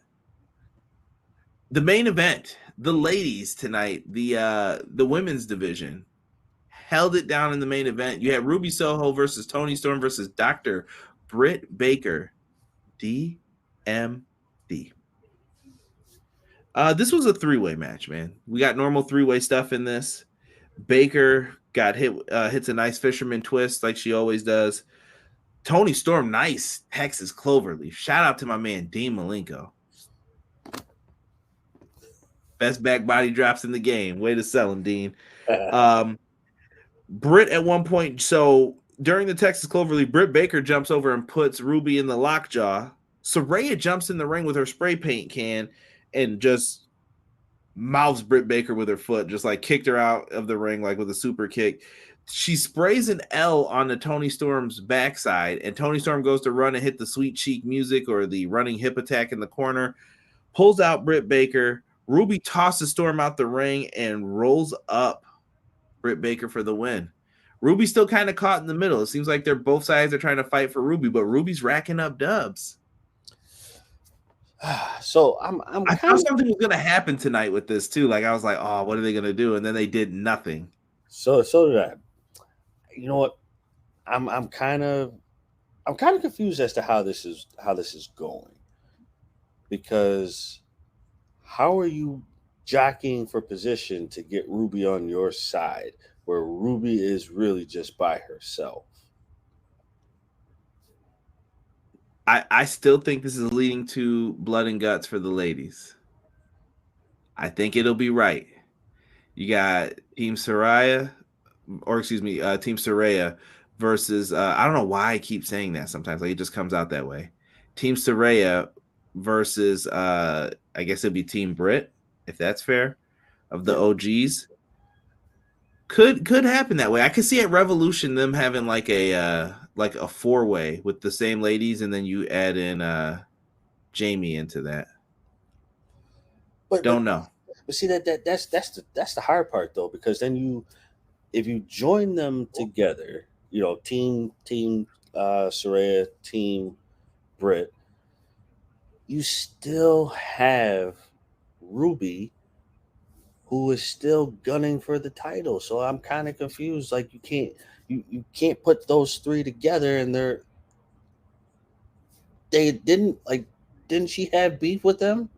The main event, the ladies tonight, the women's division, held it down in the main event. You had Ruby Soho versus Toni Storm versus Dr. Britt Baker, DMD. This was a 3-way match, man. We got normal 3-way stuff in this. Baker got hits a nice fisherman twist like she always does. Toni Storm, nice Texas Cloverleaf. Shout out to my man Dean Malenko. Best back body drops in the game. Way to sell him, Dean. Britt at one point, so during the Texas Cloverleaf, Britt Baker jumps over and puts Ruby in the lockjaw, Saraya jumps in the ring with her spray paint can and just mouths Britt Baker with her foot, just like kicked her out of the ring, like with a super kick. She sprays an L on the Toni Storm's backside, and Toni Storm goes to run and hit the sweet cheek music or the running hip attack in the corner, pulls out Britt Baker. Ruby tosses Storm out the ring and rolls up Britt Baker for the win. Ruby's still kind of caught in the middle. It seems like they're both sides are trying to fight for Ruby, but Ruby's racking up dubs. So I thought something was gonna happen tonight with this too. Like I was like, oh, what are they gonna do? And then they did nothing. So did I. You know what? I'm kind of confused as to how this is going. Because how are you jockeying for position to get Ruby on your side where Ruby is really just by herself? I still think this is leading to blood and guts for the ladies. I think it'll be right. You got Team Saraya versus I don't know why I keep saying that sometimes. Like it just comes out that way. Team Saraya versus I guess it'd be Team Britt, if that's fair, of the OGs. Could happen that way. I could see at Revolution them having like a 4-way with the same ladies, and then you add in Jamie into that. But don't know. But see that's the hard part though, because then if you join them together, you know, team Saraya, team Britt, you still have Ruby, who is still gunning for the title. So I'm kind of confused. Like you can't put those three together, and didn't she have beef with them?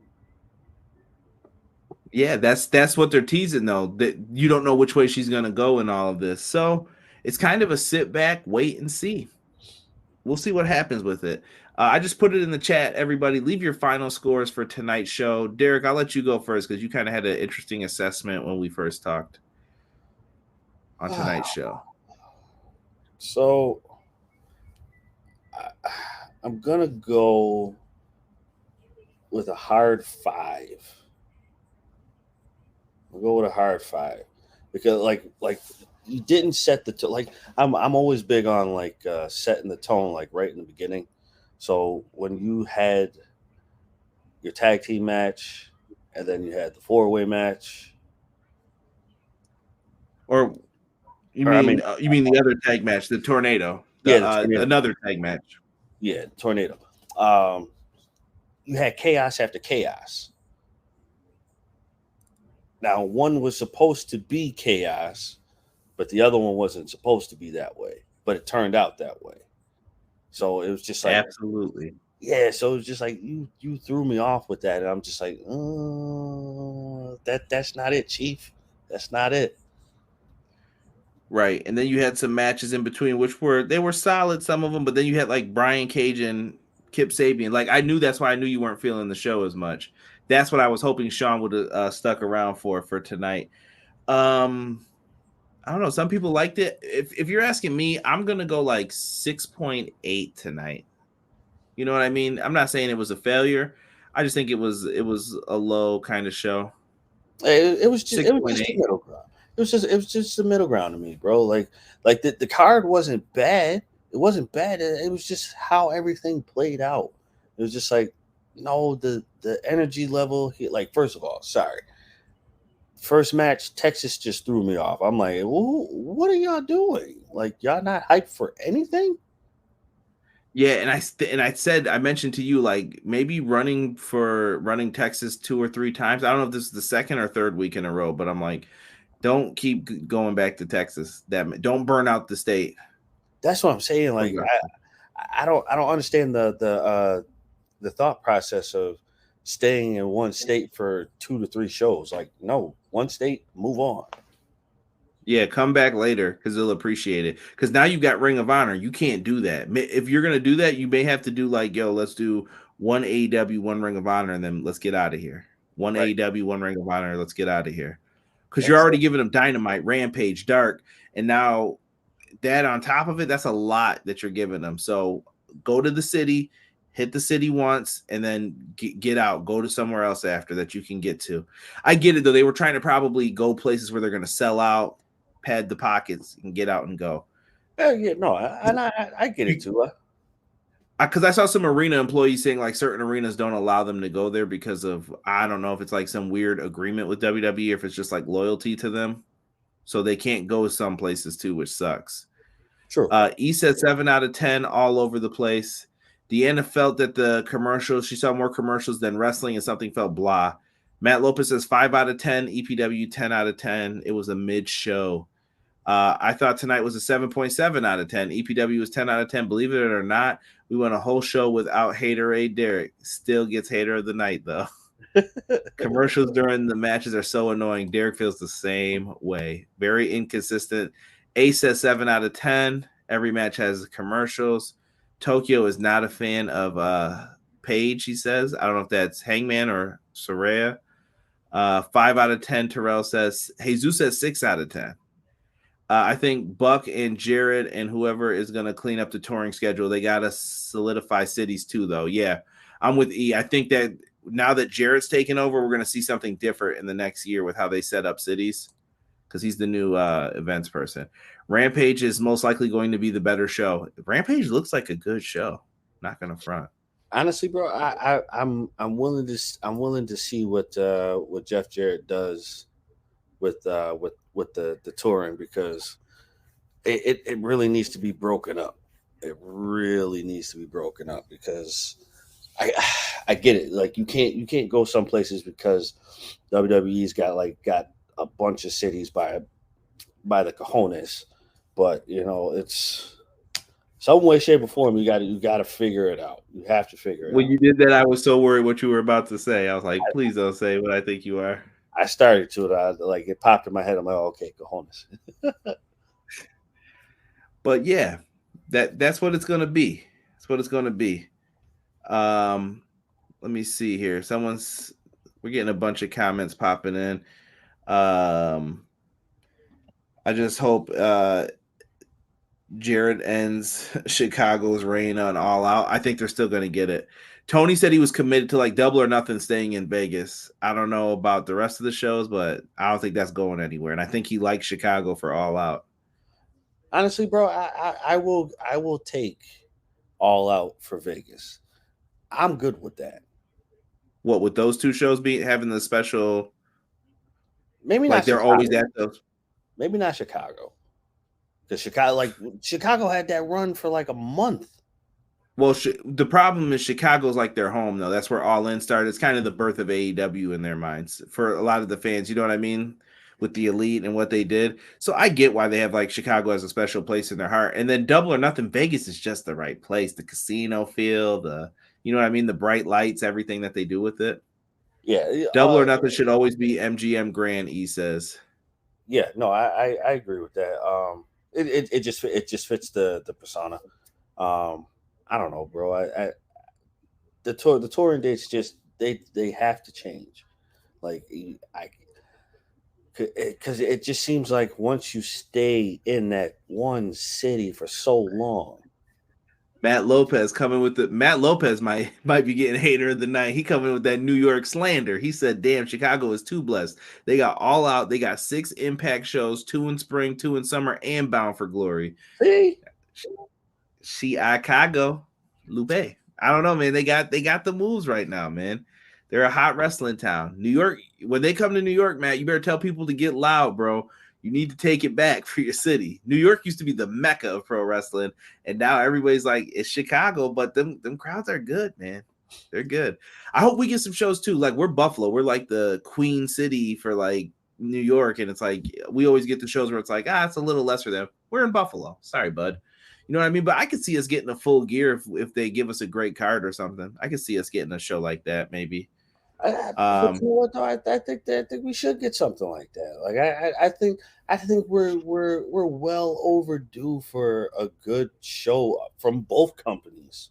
Yeah, that's what they're teasing though. That you don't know which way she's gonna go in all of this. So it's kind of a sit back, wait and see. We'll see what happens with it. I just put it in the chat. Everybody, leave your final scores for tonight's show. Derek, I'll let you go first because you kind of had an interesting assessment when we first talked on tonight's show. So I'm going to go with a hard 5. I'll go with a hard 5 because like you didn't set the tone. Like I'm always big on like setting the tone like right in the beginning. So when you had your tag team match and then you had the 4-way match, or you mean the other tag match, the tornado, another tag match. Yeah, tornado. You had chaos after chaos. Now, one was supposed to be chaos, but the other one wasn't supposed to be that way. But it turned out that way. So it was just like absolutely. Yeah, so it was just like you threw me off with that, and I'm just like, that's not it, Chief. That's not it. Right, and then you had some matches in between, which were solid, some of them, but then you had like Brian Cage and Kip Sabian. Like that's why I knew you weren't feeling the show as much. That's what I was hoping Sean would have stuck around for tonight. I don't know. Some people liked it. If you're asking me, I'm gonna go like 6.8 tonight. You know what I mean? I'm not saying it was a failure. I just think it was a low kind of show. It was just the middle ground. It was just the middle ground to me, bro. Like the card wasn't bad. It wasn't bad. It was just how everything played out. It was just like, no, the energy level. Like, first of all, sorry. First match, Texas just threw me off. I'm like, well, what are y'all doing? Like, y'all not hyped for anything? Yeah, and I mentioned to you, like, maybe running Texas 2 or 3 times. I don't know if this is the second or third week in a row, but I'm like, don't keep going back to Texas. Don't burn out the state. That's what I'm saying. Like, I don't understand the thought process of staying in one state for 2 to 3 shows. Like, no, one state, move on. Yeah, come back later because they'll appreciate it. Because now you've got Ring of Honor. You can't do that. If you're going to do that, you may have to do like, yo, let's do one AEW, one Ring of Honor, and then let's get out of here. One right. AEW, one Ring of Honor, let's get out of here. Because you're already giving them Dynamite, Rampage, Dark, and now that on top of it, that's a lot that you're giving them. So go to the city, hit the city once, and then get out. Go to somewhere else after that you can get to. I get it, though. They were trying to probably go places where they're going to sell out, pad the pockets, and get out and go. Yeah, no, I get it too. Because I saw some arena employees saying like certain arenas don't allow them to go there because of, I don't know if it's like some weird agreement with WWE, or if it's just like loyalty to them. So they can't go some places too, which sucks. True. E said 7 out of 10 all over the place. Deanna felt that the commercials, she saw more commercials than wrestling and something felt blah. Matt Lopez says 5 out of 10, EPW 10 out of 10. It was a mid show. I thought tonight was a 7.7 out of 10. EPW was 10 out of 10. Believe it or not, we went a whole show without Haterade Derek. Still gets hater of the night, though. Commercials during the matches are so annoying. Derek feels the same way. Very inconsistent. A says 7 out of 10. Every match has commercials. Tokyo is not a fan of Paige, he says. I don't know if that's Hangman or Soraya. 5 out of 10, Terrell says. Jesus says 6 out of 10. I think Buck and Jared and whoever is going to clean up the touring schedule, they got to solidify cities too, though. Yeah, I'm with E. I think that now that Jared's taken over, we're going to see something different in the next year with how they set up cities, because he's the new events person. Rampage is most likely going to be the better show. Rampage looks like a good show. Not going to front. Honestly, bro, I'm willing to see what Jeff Jarrett does with the touring, because it really needs to be broken up. It really needs to be broken up, because I get it. Like you can't go some places because WWE's got a bunch of cities by the cojones, but it's some way, shape, or form. You got to figure it out. You have to figure it out. When you did that, I was so worried what you were about to say. I was like, please don't say what I think you are. I started to it popped in my head. I'm like, oh, okay, cojones. But yeah, that's what it's gonna be. That's what it's gonna be. Let me see here. We're getting a bunch of comments popping in. I just hope Jared ends Chicago's reign on All Out. I think they're still gonna get it. Tony said he was committed to Double or Nothing staying in Vegas. I don't know about the rest of the shows, but I don't think that's going anywhere. And I think he likes Chicago for All Out. Honestly, bro, I will take All Out for Vegas. I'm good with that. What, with those two shows having the special? Maybe not. They're always at those. Maybe not Chicago, because Chicago had that run for a month. Well, the problem is Chicago's their home, though. That's where All In started. It's kind of the birth of AEW in their minds for a lot of the fans. You know what I mean? With the Elite and what they did. So I get why they have Chicago as a special place in their heart. And then Double or Nothing Vegas is just the right place. The casino feel, you know what I mean? The bright lights, everything that they do with it. Yeah. Double or Nothing should always be MGM Grand, E says. Yeah, no, I agree with that. It just fits the persona. I don't know, bro. The touring dates just they have to change, because it just seems like once you stay in that one city for so long. Matt Lopez might be getting hater of the night. He coming with that New York slander. He said, "Damn, Chicago is too blessed. They got All Out. They got 6 Impact shows, 2 in spring, 2 in summer, and Bound for Glory." See. Chicago, Lupe. I don't know, man. They got the moves right now, man. They're a hot wrestling town. New York, when they come to New York, Matt, you better tell people to get loud, bro. You need to take it back for your city. New York used to be the mecca of pro wrestling, and now everybody's like, it's Chicago, but them crowds are good, man. They're good. I hope we get some shows too. We're Buffalo. We're the Queen City for New York, and it's we always get the shows where it's it's a little less for them. We're in Buffalo. Sorry, bud. You know what I mean? But I could see us getting a full gear if they give us a great card or something. I could see us getting a show like that, maybe. I think we should get something like that. I think we're well overdue for a good show from both companies.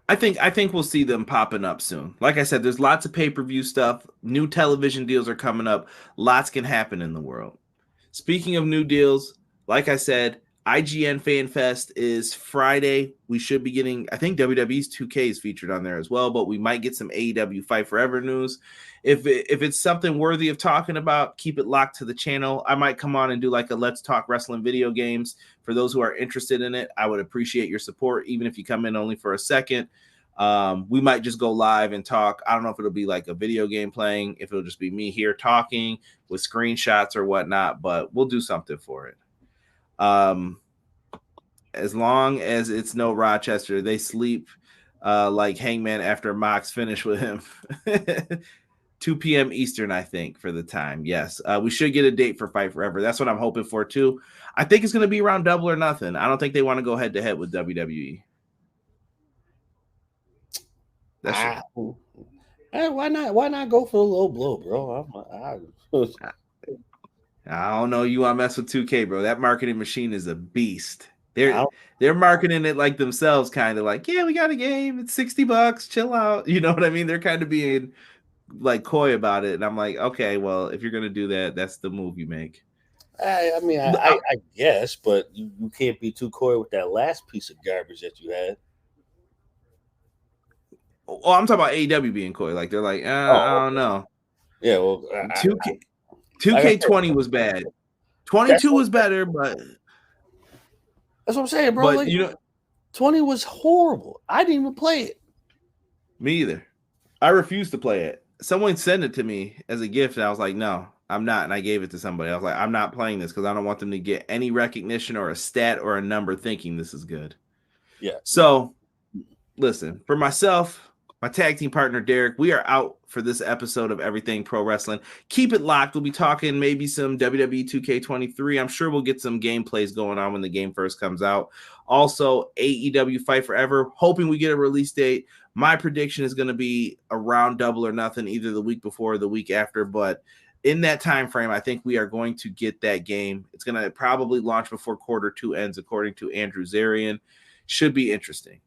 I think we'll see them popping up soon. Like I said, there's lots of pay-per-view stuff. New television deals are coming up. Lots can happen in the world. Speaking of new deals, like I said, IGN Fan Fest is Friday. We should be getting, I think WWE's 2K is featured on there as well, but we might get some AEW Fight Forever news. If it's something worthy of talking about, keep it locked to the channel. I might come on and do like a Let's Talk Wrestling video games. For those who are interested in it, I would appreciate your support, even if you come in only for a second. We might just go live and talk. I don't know if it'll be like a video game playing, if it'll just be me here talking with screenshots or whatnot, but we'll do something for it. As long as it's no Rochester, they sleep like Hangman after Mox finished with him. 2 p.m. Eastern, I think, for the time. Yes, we should get a date for Fight Forever. That's what I'm hoping for too. I think it's going to be around Double or Nothing. I don't think they want to go head to head with WWE. That's hey, why not? Why not go for a low blow, bro? I don't know. You want to mess with 2K, bro? That marketing machine is a beast. They're marketing it like themselves, kind of like, yeah, we got a game. It's $60. Chill out. You know what I mean? They're kind of being like coy about it, and I'm like, okay, well, if you're gonna do that, that's the move you make. I mean, I guess, but you can't be too coy with that last piece of garbage that you had. Oh, I'm talking about AEW being coy. Like they're like, I don't know. Yeah, well, 2K20 was bad. 22 was better, but that's what I'm saying, bro. But like, 20 was horrible. I didn't even play it. Me either. I refused to play it. Someone sent it to me as a gift, and I was like, no, I'm not. And I gave it to somebody. I was like, I'm not playing this because I don't want them to get any recognition or a stat or a number thinking this is good. Yeah. So, listen, for myself, my tag team partner, Derek, we are out for this episode of Everything Pro Wrestling. Keep it locked. We'll be talking maybe some WWE 2K23. I'm sure we'll get some gameplays going on when the game first comes out. Also, AEW Fight Forever, hoping we get a release date. My prediction is going to be around Double or Nothing, either the week before or the week after. But in that time frame, I think we are going to get that game. It's going to probably launch before Q2 ends, according to Andrew Zarian. Should be interesting.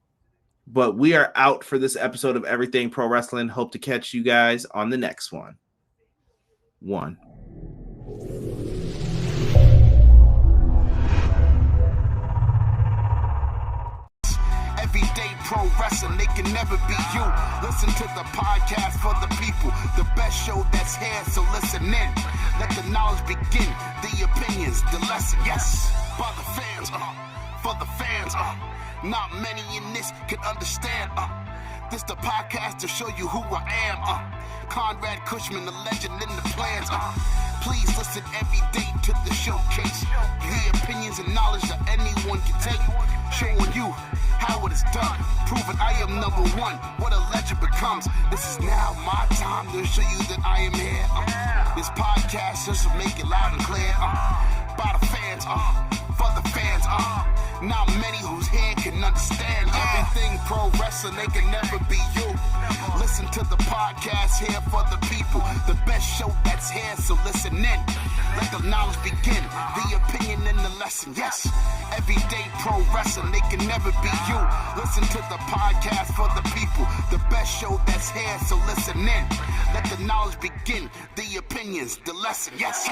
But we are out for this episode of Everything Pro Wrestling. Hope to catch you guys on the next one. Everyday pro wrestling, they can never be you. Listen to the podcast for the people, the best show that's here, so listen in. Let the knowledge begin, the opinions, the lesson, yes. By the fans, for the fans, not many in this can understand, this the podcast to show you who I am, Conrad Cushman, the legend in the plans, please listen every day to the showcase, the opinions and knowledge that anyone can take, showing you how it is done, proving I am number one, what a legend becomes. This is now my time to show you that I am here. This podcast just to make it loud and clear. By the fans, for the fans, not many who's here can understand everything pro wrestling, they can never be you. Listen to the podcast here for the people, the best show that's here, so listen in. Let the knowledge begin, the opinion and the lesson, yes. Everyday pro wrestling, they can never be you. Listen to the podcast for the people, the best show that's here, so listen in. Let the knowledge begin, the opinions, the lesson, yes.